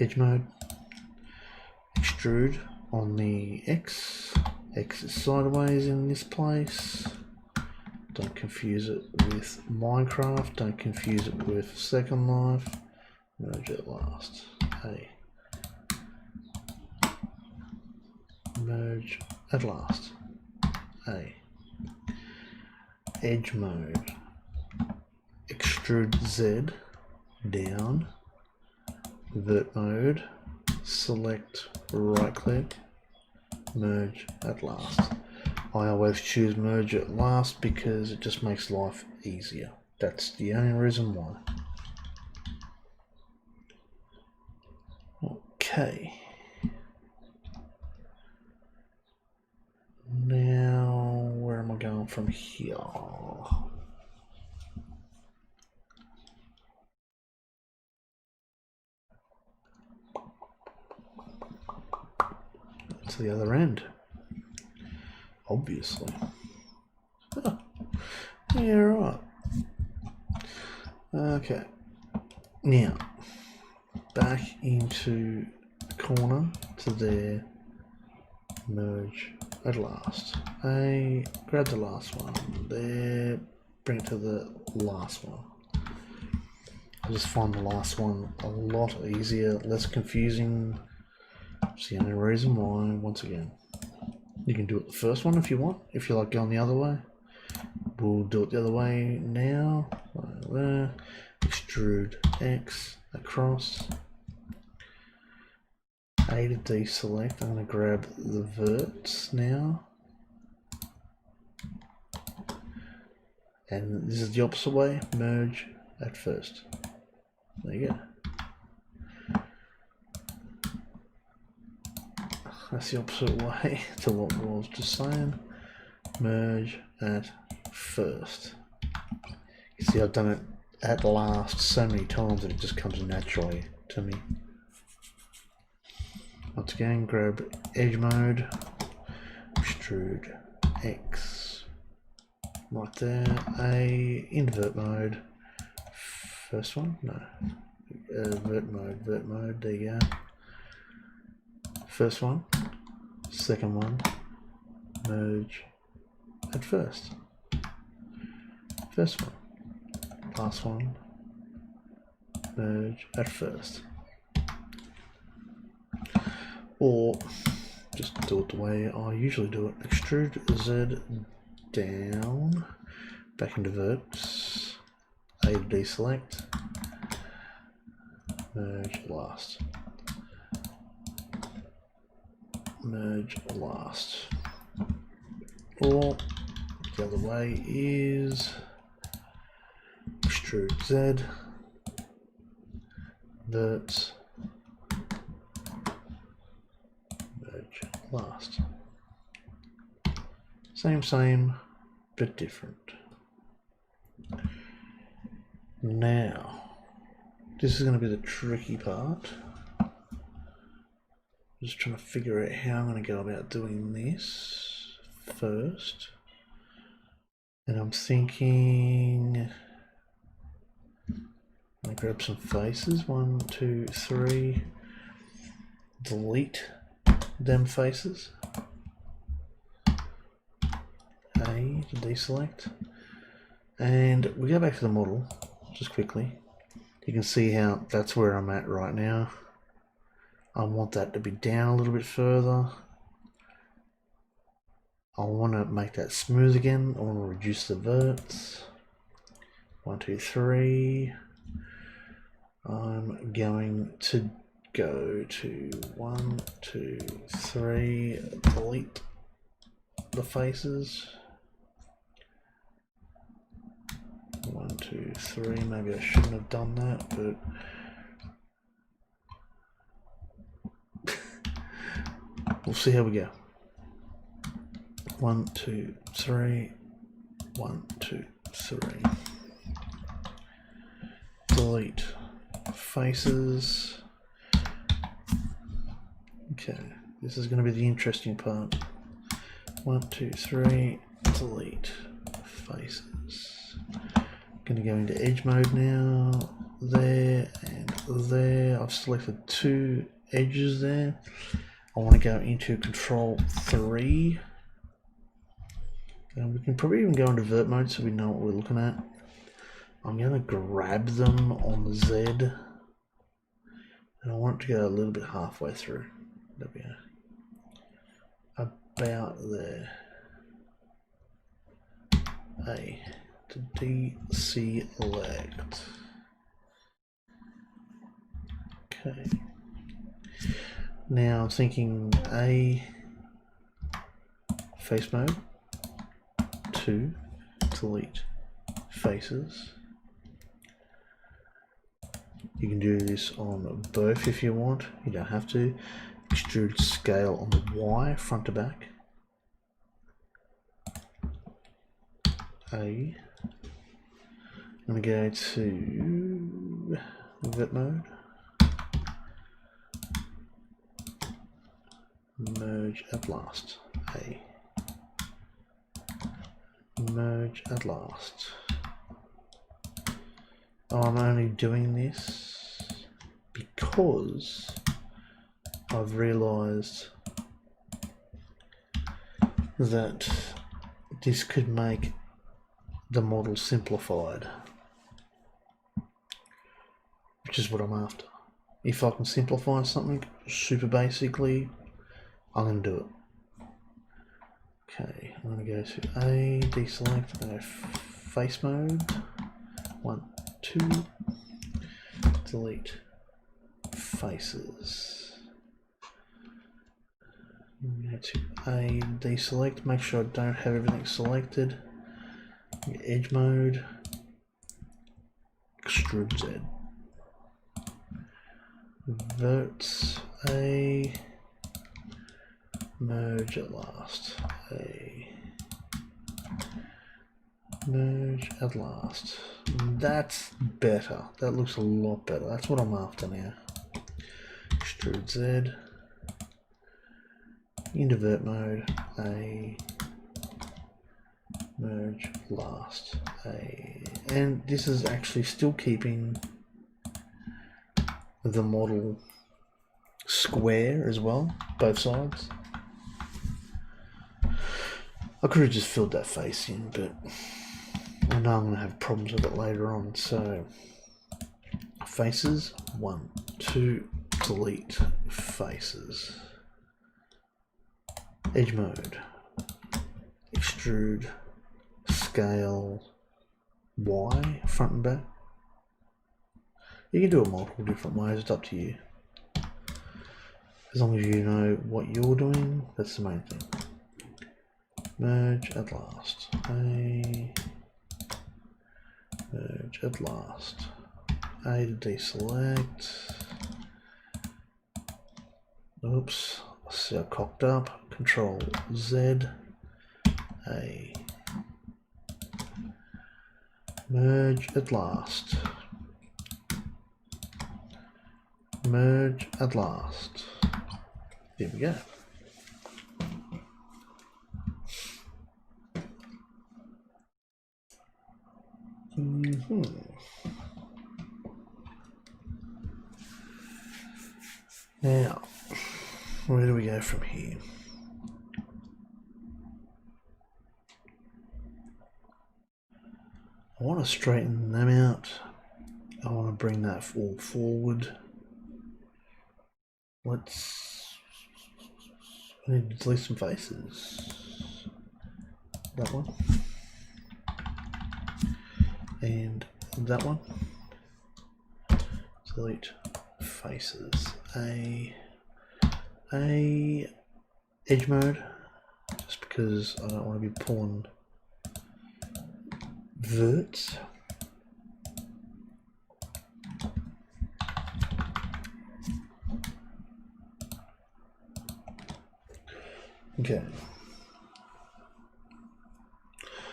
Edge mode. Extrude on the X. X is sideways in this place. Don't confuse it with Minecraft. Don't confuse it with Second Life. Merge at last. A. Merge at last. A. Edge mode. Extrude Z down. Vert mode. Select right click. Merge at last. I always choose merge at last because it just makes life easier. That's the only reason why. Okay. Now, where am I going from here? To the other end. Obviously. Oh, yeah, right. Okay. Now, back into the corner to there. Merge at last. Grab the last one. There. Bring it to the last one. I just find the last one a lot easier, less confusing. It's the only reason why, once again. You can do it the first one if you want, if you like going the other way. We'll do it the other way now. There. Extrude X across. A to deselect. I'm going to grab the verts now. And this is the opposite way. Merge at first. There you go. That's the opposite way to what I was just saying. Merge at first. You see, I've done it at last so many times that it just comes naturally to me. Once again, grab edge mode, extrude X, right there, A, invert mode, first one, no, vert mode, there you go. First one, second one, merge at first. First one, last one, merge at first. Or just do it the way I usually do it. Extrude Z down, back into verts, A to deselect, merge last. Merge last. Or the other way is extrude Z, verts, merge last. Same, but different. Now, this is going to be the tricky part. Just trying to figure out how I'm going to go about doing this first. And I'm thinking, I'm going to grab some faces, 1, 2, 3, delete them faces, A to deselect, and we go back to the model just quickly. You can see how that's where I'm at right now. I want that to be down a little bit further. I want to make that smooth again. I want to reduce the verts. 1, 2, 3. I'm going to go to 1, 2, 3. Delete the faces. 1, 2, 3. Maybe I shouldn't have done that, but we'll see how we go. 1, 2, 3. 1, 2, 3. Delete faces. Okay, this is going to be the interesting part. 1, 2, 3. Delete faces. Going to go into edge mode now. There and there. I've selected 2 edges there. I want to go into control 3. And we can probably even go into vert mode so we know what we're looking at. I'm going to grab them on the Z. And I want it to go a little bit halfway through. There we go. About there. A to deselect. Okay. Now I'm thinking A, face mode, 2, delete faces. You can do this on both if you want, you don't have to. Extrude scale on the Y, front to back. A. I'm going to go to vert mode. Merge at last. A. Merge at last. I'm only doing this because I've realized that this could make the model simplified, which is what I'm after. If I can simplify something super basically, I'm going to do it. Okay, I'm going to go to A, deselect, I'm going to go face mode, 1, 2, delete faces. I'm going to A, deselect, make sure I don't have everything selected. Edge mode, extrude Z. Verts A, merge at last. Merge at last. That's better. That looks a lot better. That's what I'm after now. Extrude Z. Into vert mode. Merge last. And this is actually still keeping the model square as well, both sides. I could have just filled that face in, but I know I'm going to have problems with it later on. So faces, 1, 2, delete faces. Edge mode, extrude, scale, Y, front and back. You can do it multiple different ways, it's up to you. As long as you know what you're doing, that's the main thing. Merge at last. Merge at last. A to deselect. Oops, see I cocked up. Control Z. A. Merge at last. Merge at last. There we go. Now, where do we go from here? I want to straighten them out. I want to bring that all forward. I need to delete some faces. That one. And that one. Delete faces. A edge mode, just because I don't want to be pulling verts. Okay.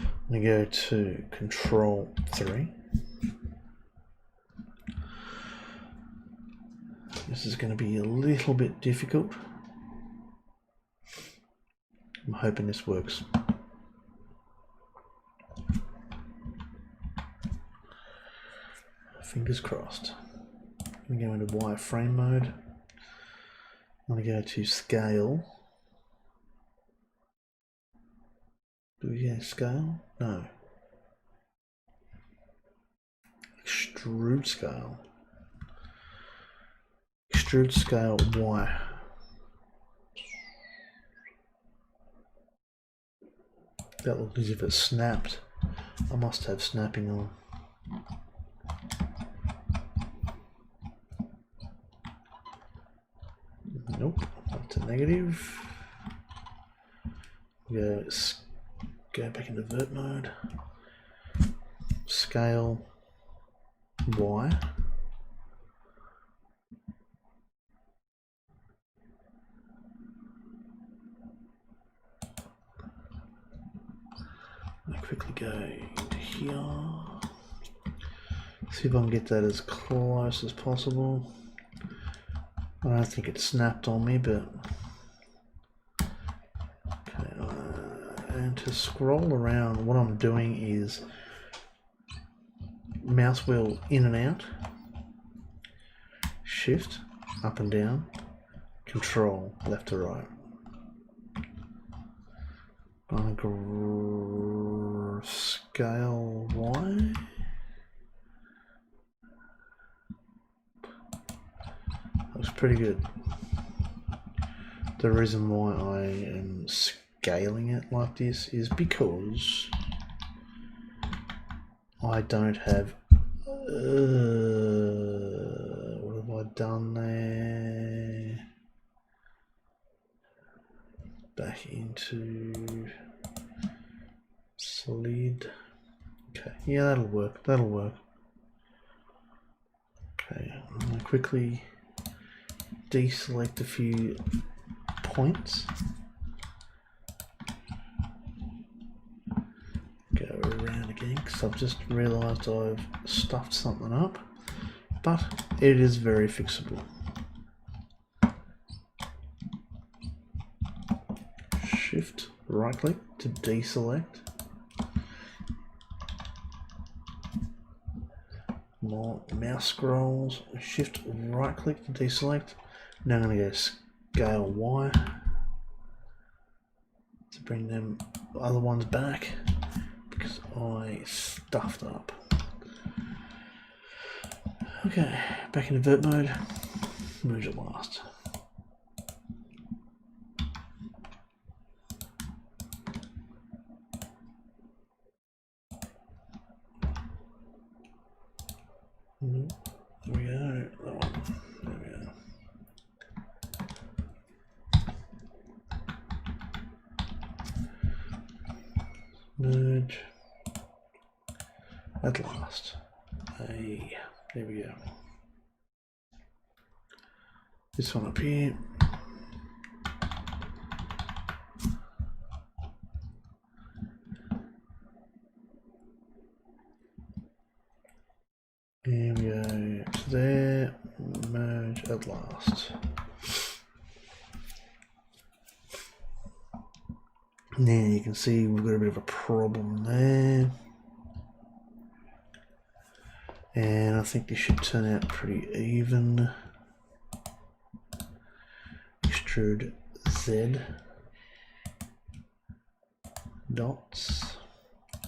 I'm going to go to Control 3. This is going to be a little bit difficult. I'm hoping this works. Fingers crossed. I'm going to go into wireframe mode. I'm going to go to scale. Do we get scale? No. Extrude scale. Extrude scale Y. That looks as if it snapped. I must have snapping on. Nope, that's a negative. Go back into vert mode. Scale Y. I quickly go into here. See if I can get that as close as possible. I don't think it snapped on me, but okay. And to scroll around, what I'm doing is mouse wheel in and out, shift up and down, control left to right. Scale Y. Looks pretty good. The reason why I am scaling it like this is because I don't have what have I done there? Back into slid. Okay, yeah, that'll work. That'll work. Okay, I'm gonna quickly deselect a few points. last I've just realised I've stuffed something up, but it is very fixable. Shift right click to deselect. More mouse scrolls, shift right click to deselect. Now I'm going to go scale Y to bring them other ones back because I stuffed up. Okay, back in invert mode, merge at last. There we go, that one, there we go. Merge at last. Hey, there we go. This one up here. And we go to there, merge at last. Now you can see we've got a bit of a problem there. And I think this should turn out pretty even. Extrude Z. Dots.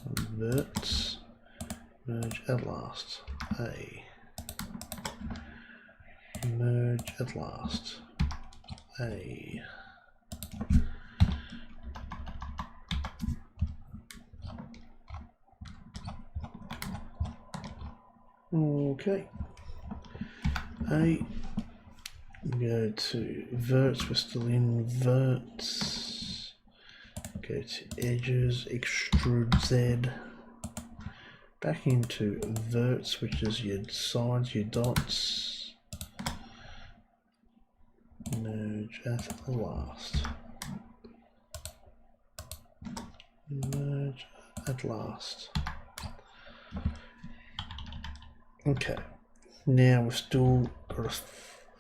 Verts. Merge at last. A. Merge at last. A. Okay. A. Go to verts, we're still in verts. Go to edges, extrude Z. Back into verts, which is your sides, your dots. Merge at last. Merge at last. Okay, now we've still got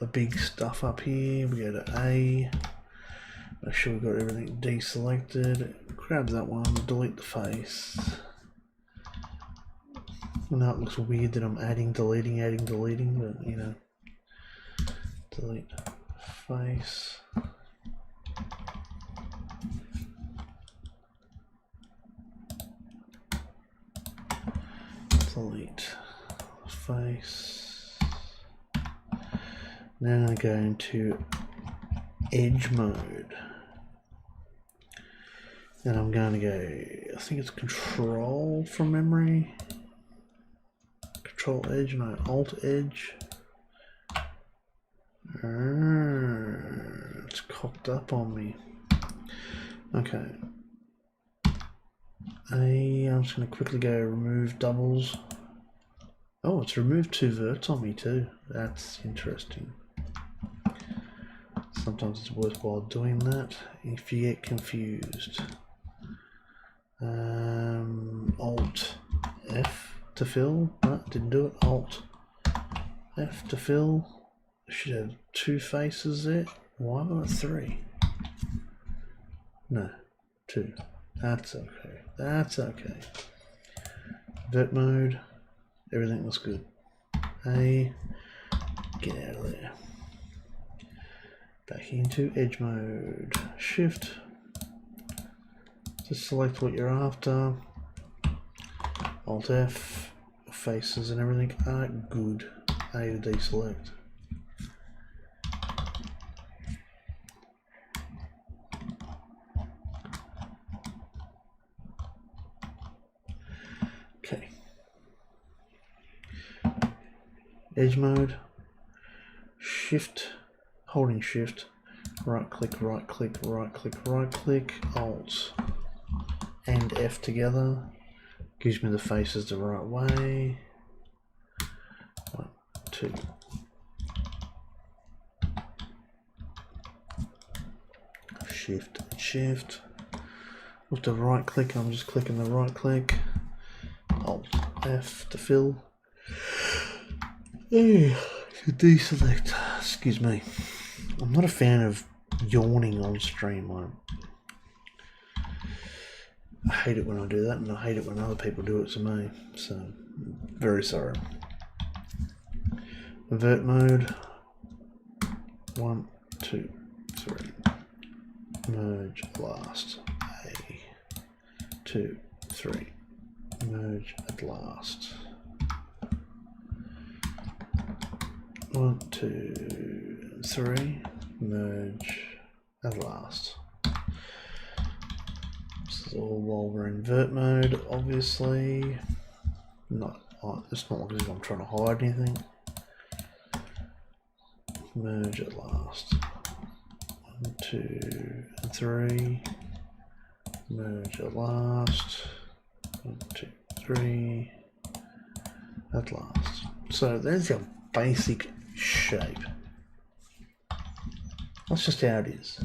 a big stuff up here. We go to A, make sure we've got everything deselected, grab that one, delete the face. I know it looks weird that I'm adding, deleting, but you know, delete face. Delete face. Now I go into edge mode. And I'm going to go, I think it's control from memory. Control edge, no, alt edge. It's cocked up on me. Okay. I'm just going to quickly go remove doubles. Oh, it's removed 2 verts on me too. That's interesting. Sometimes it's worthwhile doing that if you get confused. Alt F to fill. No, didn't do it. Alt F to fill. Should have 2 faces there. Why have I got 3? No, 2. That's okay. That's okay. Vert mode. Everything looks good. A. Get out of there. Back into edge mode. Shift. Just select what you're after. Alt F. Faces and everything are good. A to deselect. Okay. Edge mode. Shift. Holding shift. Right click, right click, right click, right click. Alt and F together. Gives me the faces the right way. 1, 2. Shift, shift. With the right click, I'm just clicking the right click. Alt F to fill. To deselect. Excuse me. I'm not a fan of yawning on stream. I hate it when I do that, and I hate it when other people do it to me. So, very sorry. Vert mode. 1, 2, 3. Merge last. A. 2, 3. Merge at last. 1, 2, 3. Merge at last. This is all while we're in vert mode, obviously. It's not like I'm trying to hide anything. Merge at last. 1, 2, 3. Merge at last. 1, 2, 3. At last. So there's your basic shape. That's just how it is.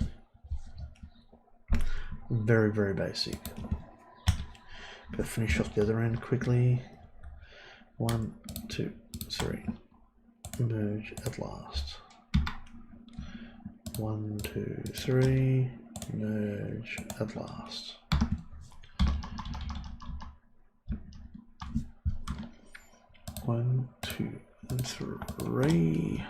Very, very basic. Go finish off the other end quickly. 1, 2, 3. Merge at last. 1, 2, 3. Merge at last. One, 2, and 3.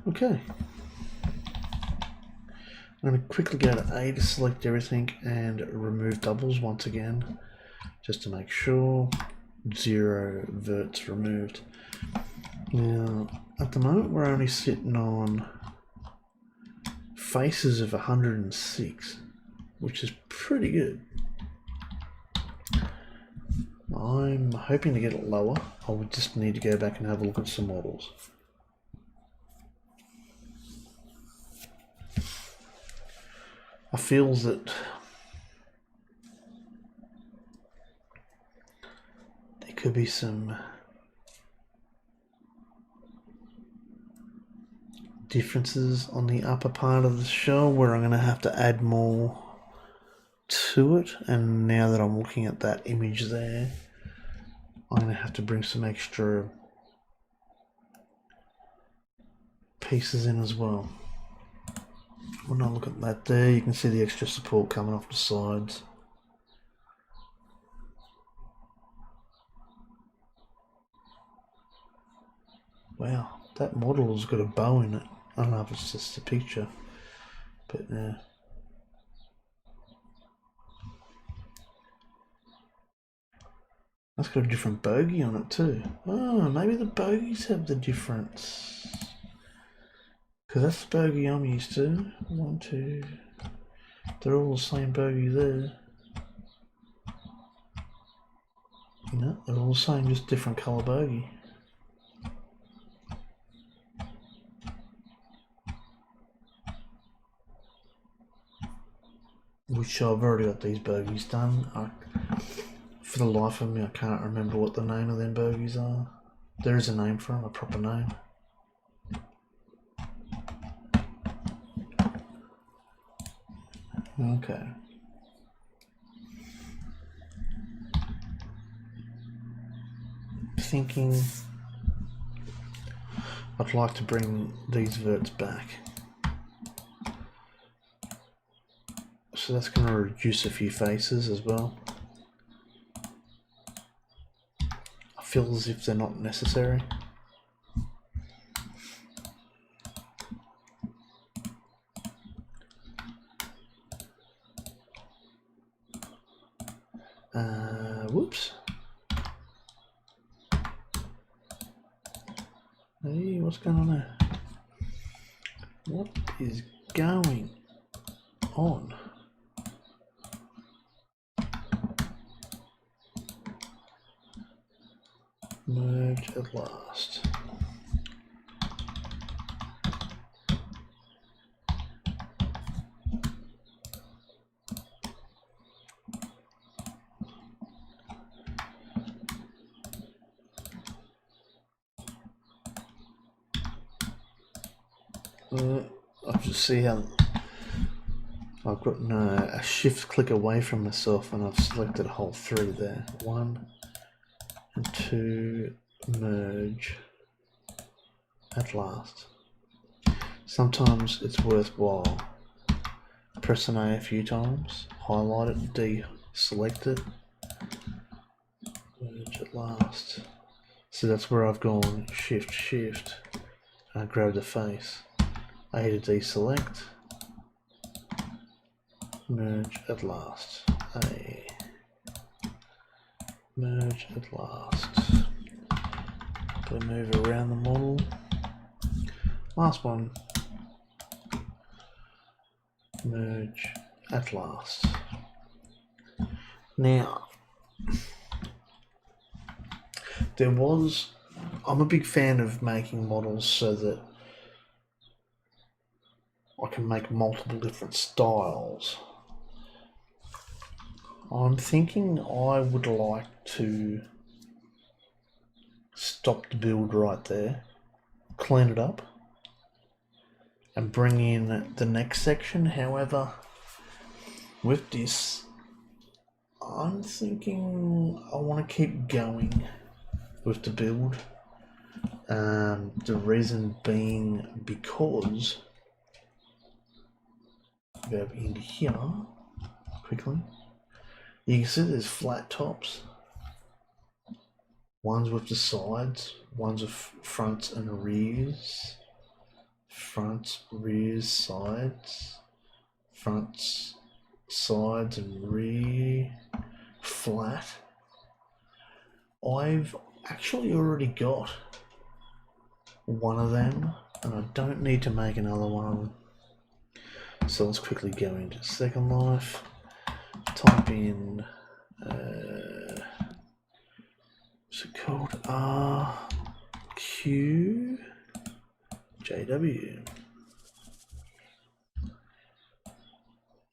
Okay. I'm going to quickly go to A to select everything and remove doubles once again, just to make sure 0 verts removed. Now, at the moment we're only sitting on faces of 106, which is pretty good. I'm hoping to get it lower. I would just need to go back and have a look at some models. I feel that there could be some differences on the upper part of the shell where I'm going to have to add more to it, and now that I'm looking at that image there, I'm going to have to bring some extra pieces in as well. When I look at that there, you can see the extra support coming off the sides. Wow, that model has got a bow in it. I don't know if it's just a picture, but yeah. That's got a different bogey on it too. Oh, maybe the bogies have the difference. Because that's the bogey I'm used to. 1, 2. They're all the same bogey there. You know, they're all the same, just different colour bogey. Which I've already got these bogies done. For the life of me, I can't remember what the name of them bogies are. There is a name for them, a proper name. Okay. Thinking I'd like to bring these verts back. So that's going to reduce a few faces as well. I feel as if they're not necessary. Whoops. Hey, what's going on there? What is going on? Merge at last. I'll just see how I've got a shift click away from myself and I've selected hole 3 there. 1 and 2, merge at last. Sometimes it's worthwhile pressing A a few times, highlight it, deselect it, merge at last. So that's where I've gone shift, and I grab the face. A to deselect, merge at last. A, merge at last. Gonna move around the model. Last one, merge at last. Now, I'm a big fan of making models so that I can make multiple different styles. I'm thinking I would like to stop the build right there, clean it up, and bring in the next section. However, with this, I'm thinking I want to keep going with the build. The reason being because go into here quickly. You can see there's flat tops. One's with the sides, one's with fronts and rears. Fronts, rears, sides. Fronts, sides and rear. Flat. I've actually already got one of them and I don't need to make another one. So let's quickly go into Second Life, type in what's it called, RQJW.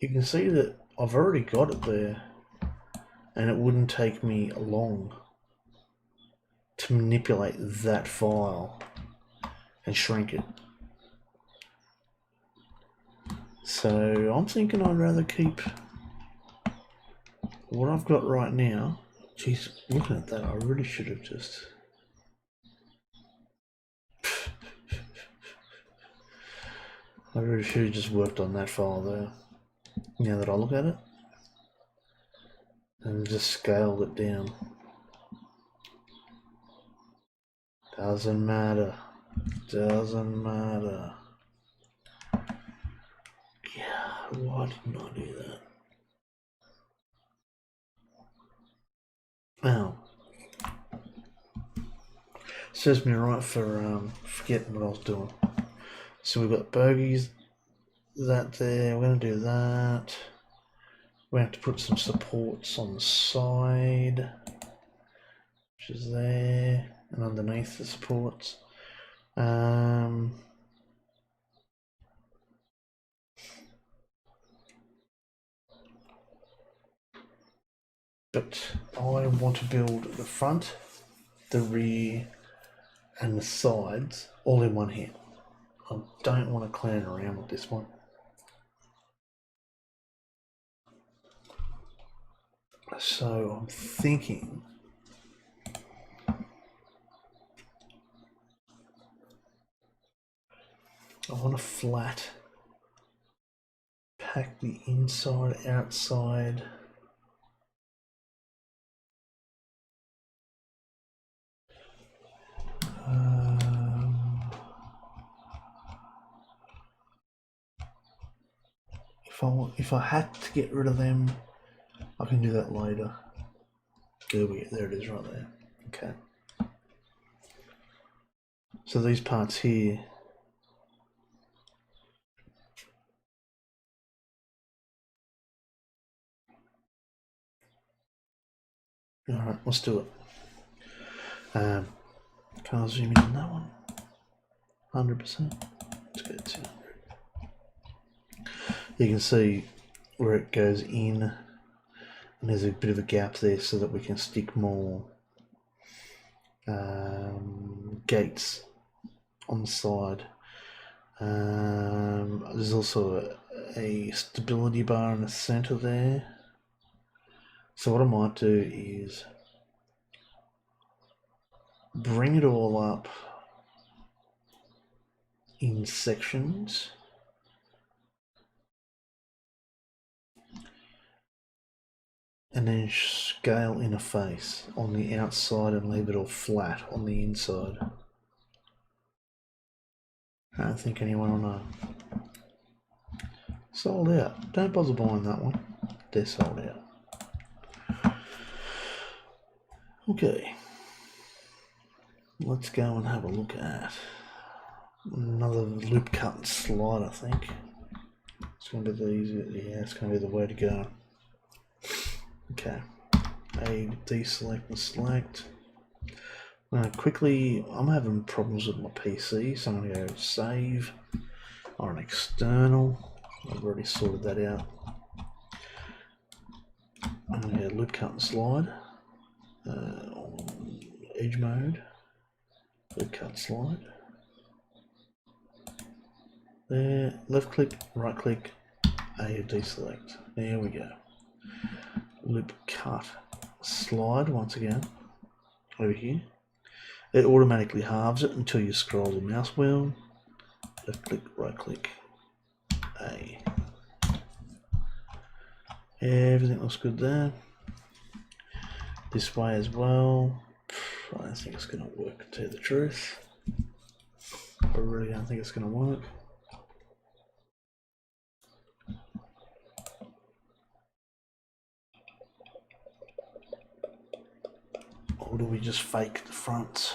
You can see that I've already got it there and it wouldn't take me long to manipulate that file and shrink it. So I'm thinking I'd rather keep what I've got right now. Jeez, looking at that, I really should have just... I really should have just worked on that file there. Now that I look at it. And just scaled it down. Doesn't matter. Doesn't matter. Yeah, why didn't I do that? Oh. Serves me right for forgetting what I was doing. So we've got bogies, that there, we're going to do that. We have to put some supports on the side, which is there, and underneath the supports. But I want to build the front, the rear, and the sides all in one hit. I don't want to clown around with this one. So I'm thinking I want a flat, pack the inside, outside. If I had to get rid of them, I can do that later. There it is right there. Okay. So these parts here, alright, let's do it. Can I zoom in on that one? 100%. Let's go to 200. You can see where it goes in, and there's a bit of a gap there so that we can stick more gates on the side. There's also a stability bar in the center there. So what I might do is bring it all up in sections. And then scale interface on the outside and leave it all flat on the inside. I don't think anyone will know. Sold out. Don't bother buying that one. They're sold out. Okay. Let's go and have a look at another loop cut and slide, I think. It's going to be the easier, yeah, it's going to be the way to go. Okay. A deselect and select. Quickly, I'm having problems with my PC, so I'm going to go save on external. I've already sorted that out. I'm going to go loop cut and slide on edge mode. Loop cut slide. There, left click, right click, A deselect. There we go. Loop cut slide once again over here. It automatically halves it until you scroll the mouse wheel. Left click, right click, A. Everything looks good there. This way as well. I don't think it's going to work, to tell you the truth. I really don't think it's going to work. Or do we just fake the fronts?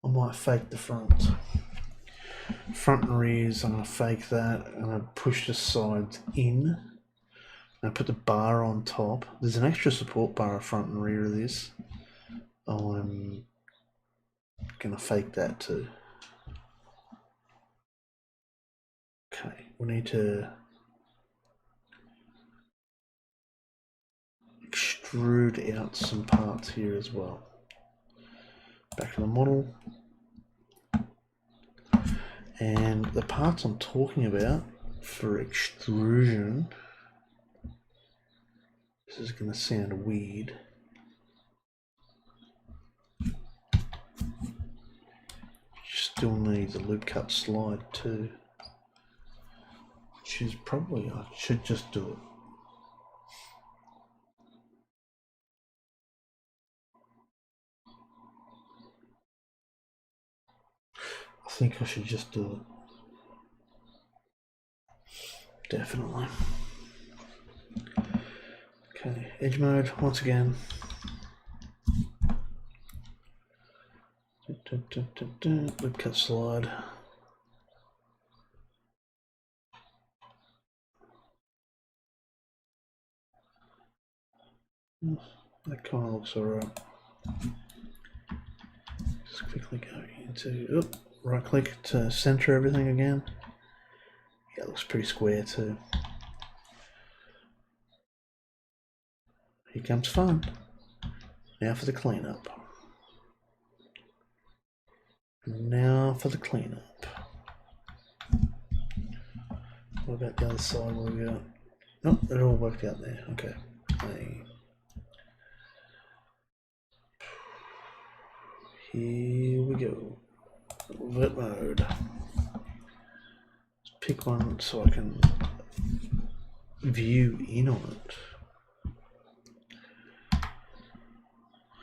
I might fake the front. Front and rears, I'm going to fake that. I'm going to push the sides in. I put the bar on top. There's an extra support bar front and rear of this. I'm going to fake that too. Okay, we need to extrude out some parts here as well. Back to the model. And the parts I'm talking about for extrusion, this is going to sound weird. Still needs a loop cut slide too, which is probably, I should just do it. I think I should just do it. Definitely. Okay, edge mode once again. Loop cut slide. That kind of looks alright. Just quickly go into right click to center everything again. Yeah, it looks pretty square too. Here comes fun. Now for the cleanup. Now for the cleanup. What about the other side? What have we got? Nope, it all worked out there. Okay. Here we go. Vert mode. Let's pick one so I can view in on it.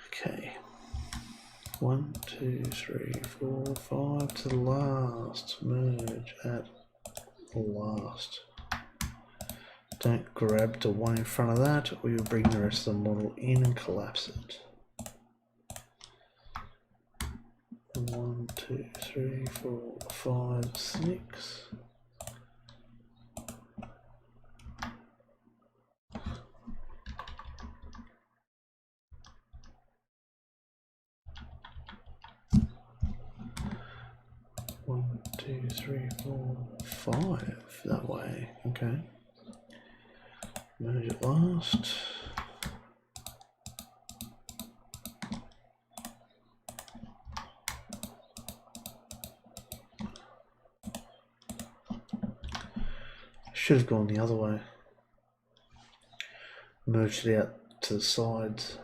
Okay. 1, 2, 3, 4, 5 to the last. Merge at the last. Don't grab the one in front of that, or you'll bring the rest of the model in and collapse it. 1, 2, 3, 4, 5, 6. One, 2, 3, 4, 5 that way. Okay. Merge it last. Should have gone the other way. Merged it out to the sides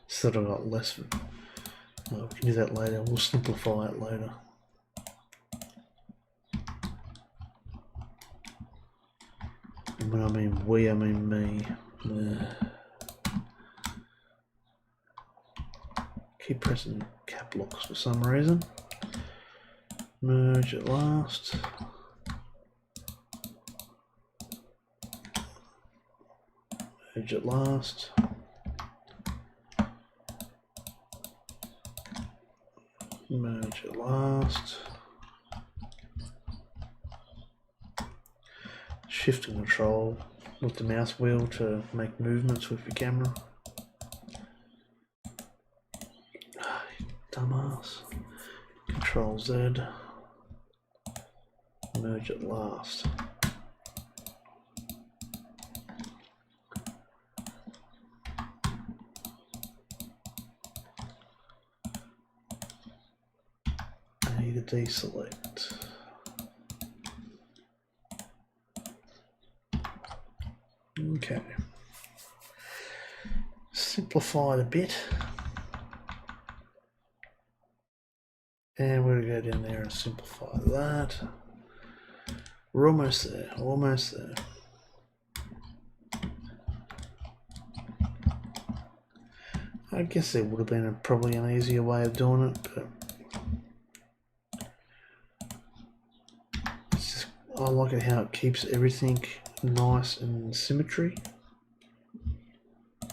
so that I got less. Oh, we can do that later. We'll simplify it later. And when I mean we, I mean me. Keep pressing cap locks for some reason. Merge at last. Merge at last. Merge at last. Shift and control with the mouse wheel to make movements with your camera. Dumbass. Control Z. Merge at last. I need to deselect. Okay. Simplify it a bit. And we're going to go down there and simplify that. We're almost there, almost there. I guess there would have been probably an easier way of doing it, but it's just, I like it how it keeps everything nice and symmetry.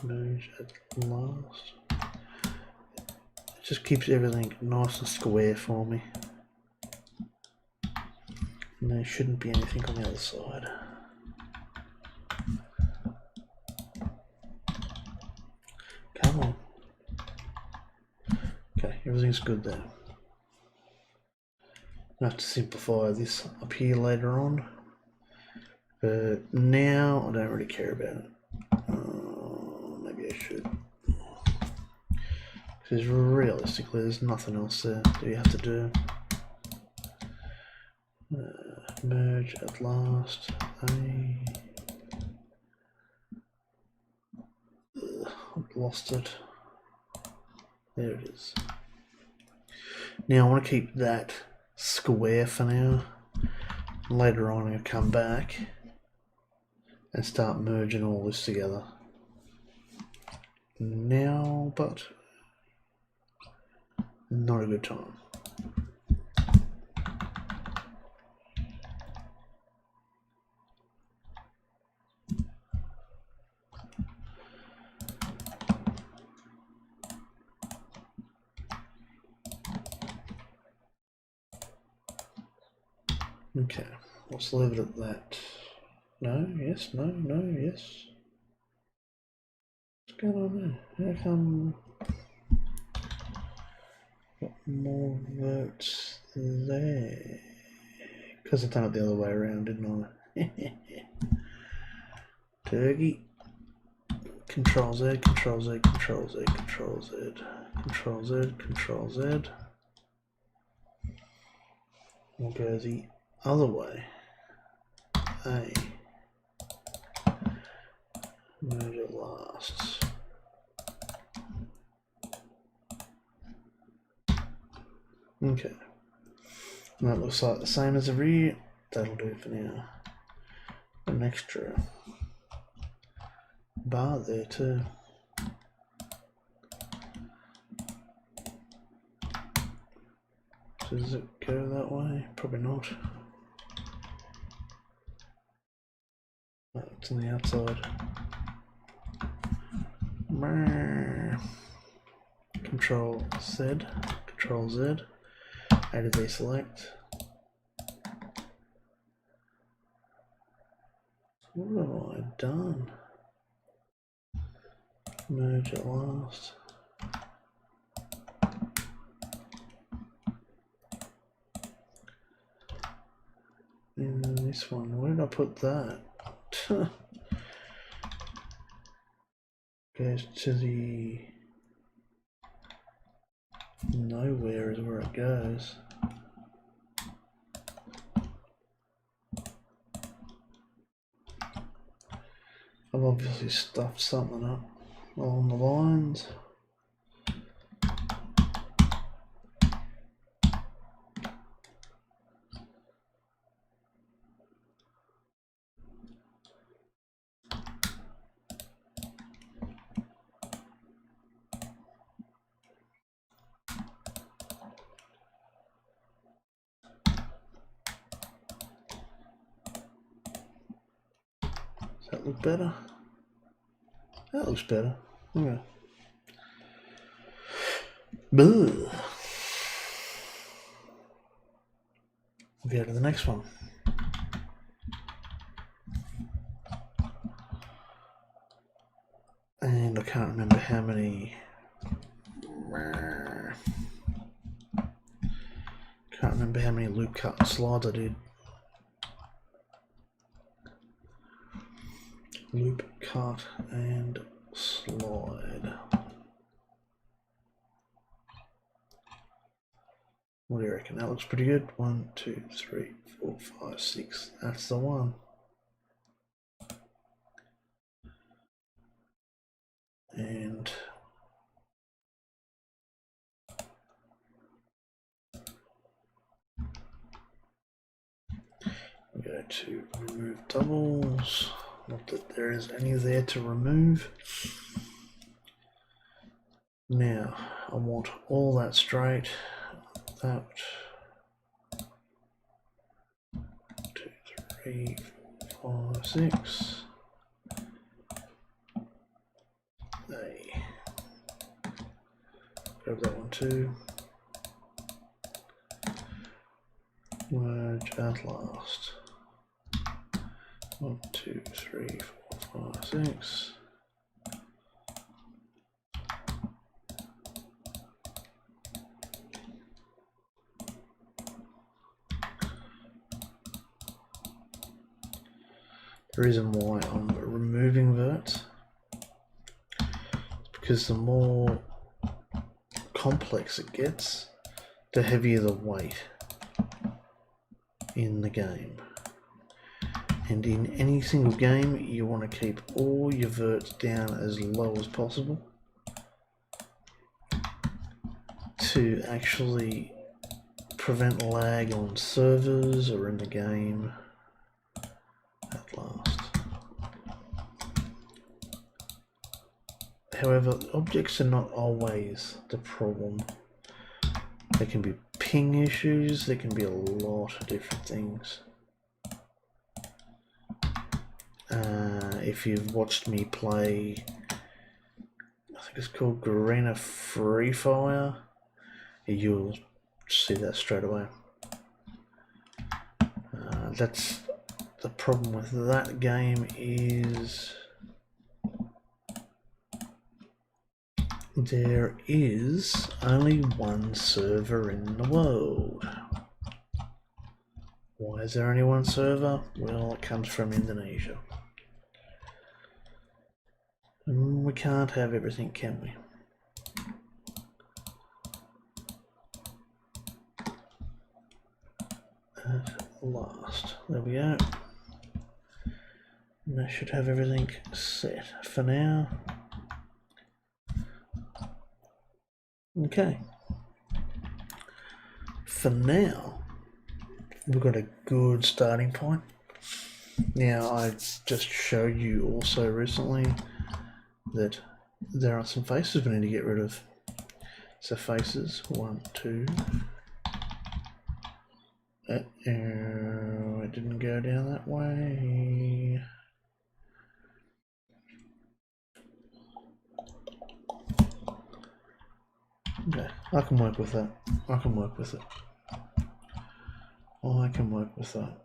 Merge at last. It just keeps everything nice and square for me. And there shouldn't be anything on the other side. Come on. Okay, everything's good there. I have to simplify this up here later on. But now I don't really care about it. Maybe I should. Because realistically there's nothing else there that you have to do. Merge at last. I've lost it. There it is. Now I want to keep that square for now. Later on I'm going to come back and start merging all this together. Now, but not a good time. Okay, let's leave it at that. No, yes, no, no, yes. What's going on there? How come got more votes there? Because I've done it the other way around, didn't I? Turkey. Control Z, Control Z, Control Z, Control Z, Control Z, Control Z. We'll go the other way. A. Merge at last. Okay. And that looks like the same as the rear. That'll do for now. An extra bar there too. So does it go that way? Probably not. Oh, it's on the outside. Control Z, Control Z, A to deselect. What have I done? Merge at last. And then this one, where did I put that? Goes to the nowhere is where it goes. I've obviously stuffed something up along the lines. Does that look better? That looks better. Okay. Go to the next one. And I can't remember how many. Can't remember how many loop cut and slides I did. Loop cut and slide. What do you reckon? That looks pretty good. 1, 2, 3, 4, 5, 6. That's the one. And we go to remove doubles. Not that there is any there to remove. Now I want all that straight. That 2, 3, 4, 5, 6. Grab that one too. Merge at last. 1, 2, 3, 4, 5, 6. The reason why I'm removing verts is because the more complex it gets, the heavier the weight in the game. And in any single game, you want to keep all your verts down as low as possible to actually prevent lag on servers or in the game at last. However, objects are not always the problem. There can be ping issues, there can be a lot of different things. If you've watched me play, I think it's called Arena Free Fire, you'll see that straight away. That's the problem with that game, is there is only one server in the world. Why is there only one server? Well, it comes from Indonesia. And we can't have everything, can we? At last. There we go. And that should have everything set for now. Okay. For now, we've got a good starting point. Now, I just showed you also recently that there are some faces we need to get rid of. So faces, 1, 2. It didn't go down that way. Okay, I can work with that. I can work with it. I can work with that.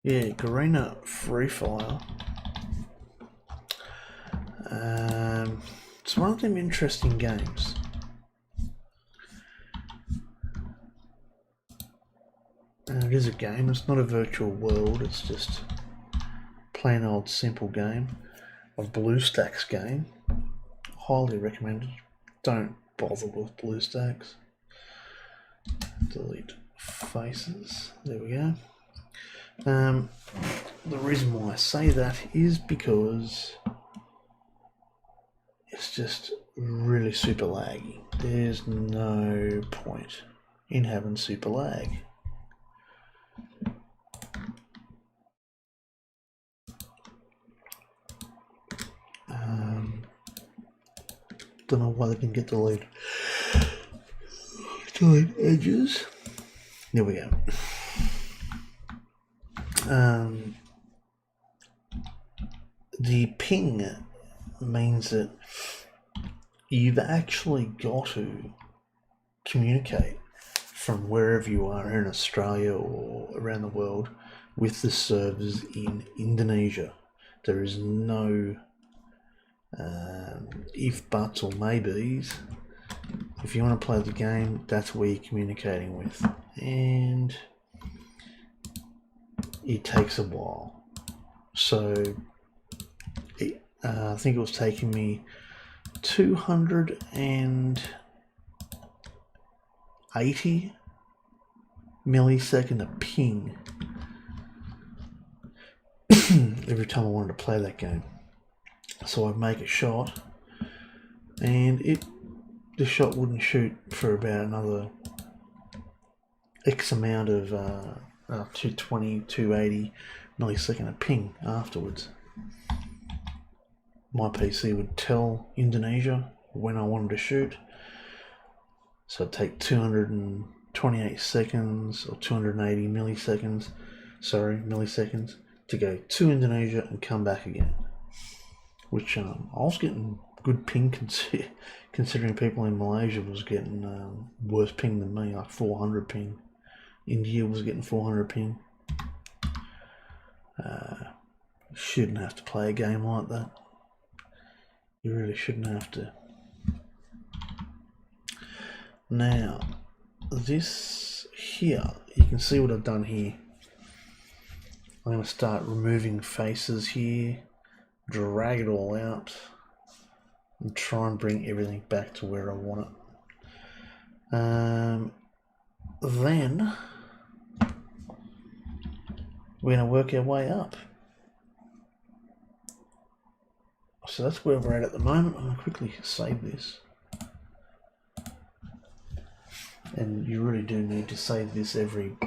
Yeah, Arena Free Fire. It's one of them interesting games. And it is a game, it's not a virtual world, it's just plain old simple game. A BlueStacks game. Highly recommended. Don't bother with BlueStacks. Delete faces. There we go. the reason why I say that is because it's just really super laggy. There's no point in having super lag. Don't know why they didn't get delete edges. There we go. The ping means that you've actually got to communicate from wherever you are in Australia or around the world with the servers in Indonesia. There is no if, buts or maybes. If you want to play the game, that's where you're communicating with, and it takes a while. So I think it was taking me 280 millisecond to ping every time I wanted to play that game. So I'd make a shot, and the shot wouldn't shoot for about another X amount of 220, 280 millisecond of ping afterwards. My PC would tell Indonesia when I wanted to shoot, so it'd take 228 seconds or 280 milliseconds to go to Indonesia and come back again, which I was getting good ping considering people in Malaysia was getting worse ping than me, like 400 ping. India was getting 400 ping. Shouldn't have to play a game like that. You really shouldn't have to. Now, this here, you can see what I've done here. I'm going to start removing faces here, drag it all out, and try and bring everything back to where I want it. Then we're going to work our way up. So that's where we're at the moment. I'm going to quickly save this. And you really do need to save this every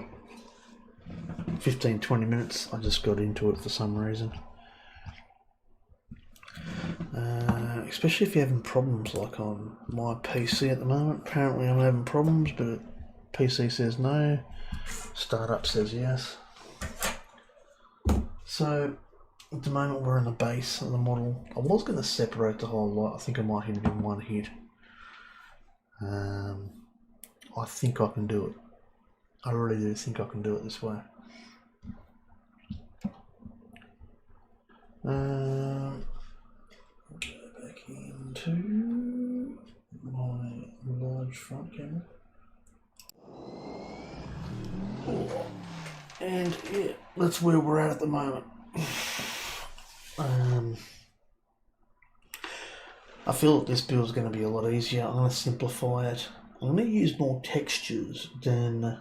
15-20 minutes. I just got into it for some reason. Especially if you're having problems like on my PC at the moment. Apparently I'm having problems, but PC says no. Startup says yes. So at the moment we're in the base of the model. I was going to separate the whole lot. I think I might hit it in one hit. I think I can do it. I really do think I can do it this way. Go back into my large front camera. And yeah, that's where we're at the moment. I feel that this build is going to be a lot easier. I'm going to simplify it. I'm going to use more textures than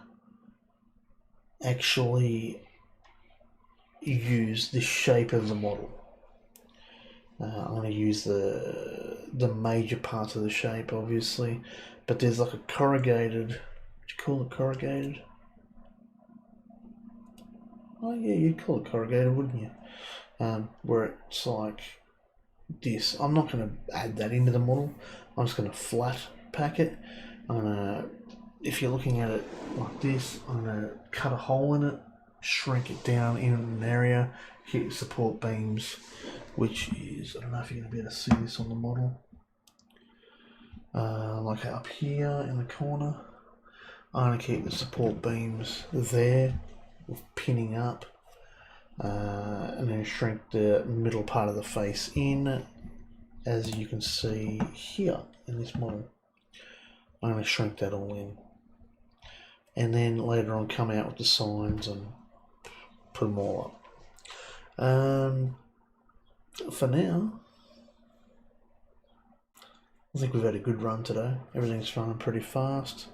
actually use the shape of the model. I'm going to use the major parts of the shape, obviously, but there's like a corrugated. Would you call it corrugated? Oh yeah, you'd call it corrugated, wouldn't you? Where it's like this. I'm not going to add that into the model. I'm just going to flat pack it. I'm going to, if you're looking at it like this, I'm going to cut a hole in it, shrink it down in an area, hit support beams, which is, I don't know if you're going to be able to see this on the model, like up here in the corner. I'm going to keep the support beams there, with pinning up, and then shrink the middle part of the face in, as you can see here in this model. I'm going to shrink that all in, and then later on come out with the signs and put them all up. For now, I think we've had a good run today. Everything's running pretty fast.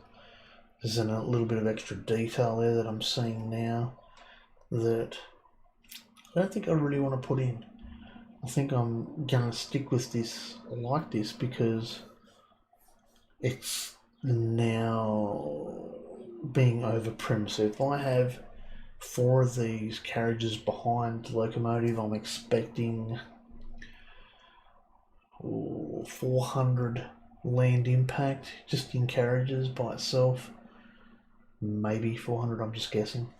There's a little bit of extra detail there that I'm seeing now that I don't think I really want to put in. I think I'm gonna stick with this like this because it's now being overprim. So if I have 4 of these carriages behind the locomotive, I'm expecting 400 land impact just in carriages by itself. Maybe 400, I'm just guessing.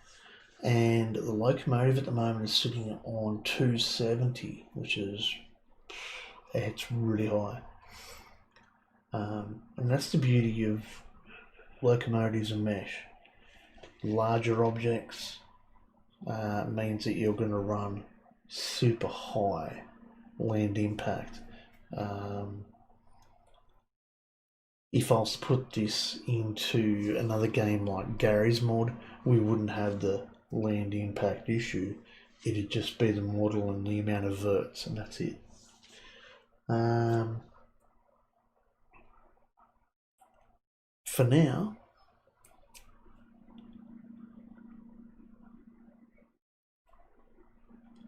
And the locomotive at the moment is sitting on 270, which is, it's really high. And that's the beauty of locomotives and mesh. Larger objects means that you're going to run super high land impact. If I was to put this into another game like Gary's mod, we wouldn't have the land impact issue. It'd just be the model and the amount of verts, and that's it. For now,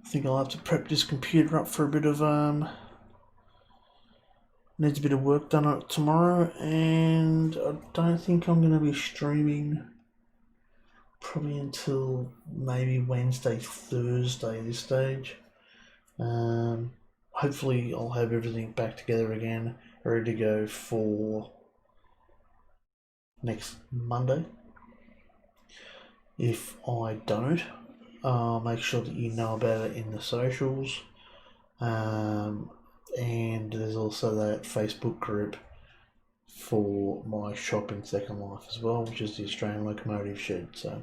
I think I'll have to prep this computer up for a bit of needs a bit of work done on it tomorrow, and I don't think I'm going to be streaming probably until maybe Wednesday, Thursday this stage. Hopefully I'll have everything back together again, ready to go for next Monday. If I don't, I'll make sure that you know about it in the socials. And there's also that Facebook group for my shop in Second Life as well, which is the Australian Locomotive Shed, so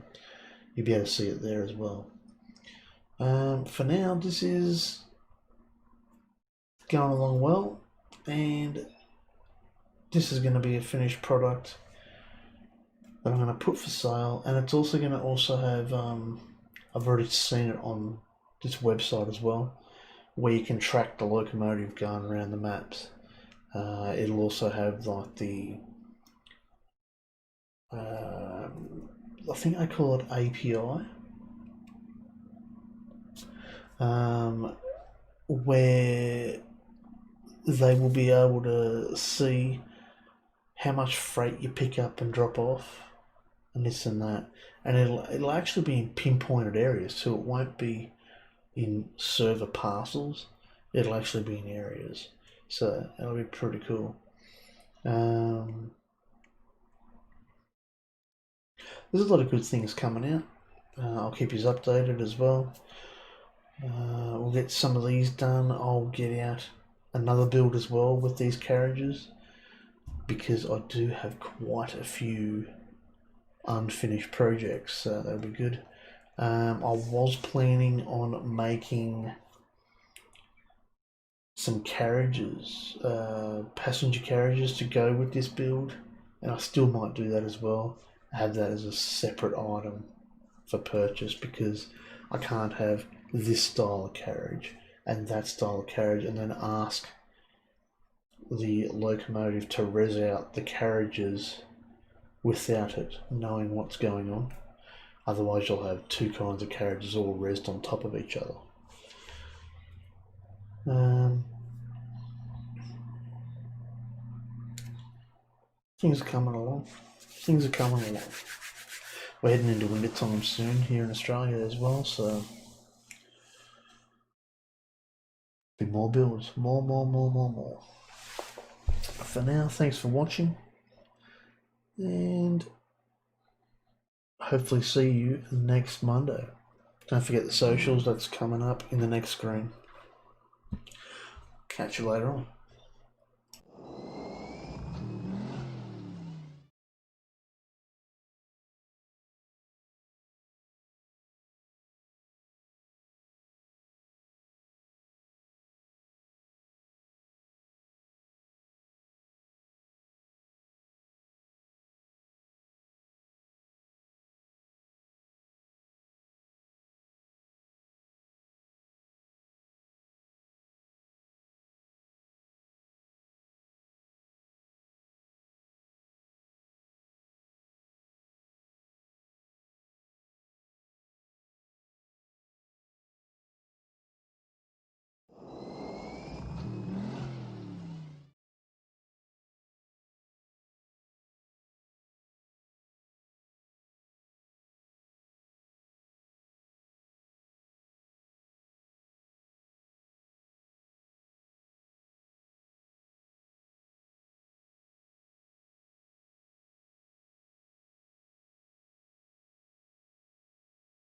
you'll be able to see it there as well. For now, this is going along well, and this is going to be a finished product that I'm going to put for sale, and it's also going to have, I've already seen it on this website as well, where you can track the locomotive going around the maps. It'll also have like the, I think I call it API, where they will be able to see how much freight you pick up and drop off, and this and that, and it'll actually be in pinpointed areas, so it won't be in server parcels. It'll actually be in areas, so that'll be pretty cool. There's a lot of good things coming out. I'll keep you updated as well. We'll get some of these done. I'll get out another build as well with these carriages, because I do have quite a few unfinished projects, so that'll be good. I was planning on making some carriages, passenger carriages to go with this build, and I still might do that as well. Have that as a separate item for purchase, because I can't have this style of carriage and that style of carriage and then ask the locomotive to res out the carriages without it knowing what's going on. Otherwise you'll have 2 kinds of carriages all resed on top of each other. Things are coming along. We're heading into winter time soon here in Australia as well, so be more builds, more. For now, thanks for watching, and hopefully see you next Monday. Don't forget the socials, that's coming up in the next screen. Catch you later on.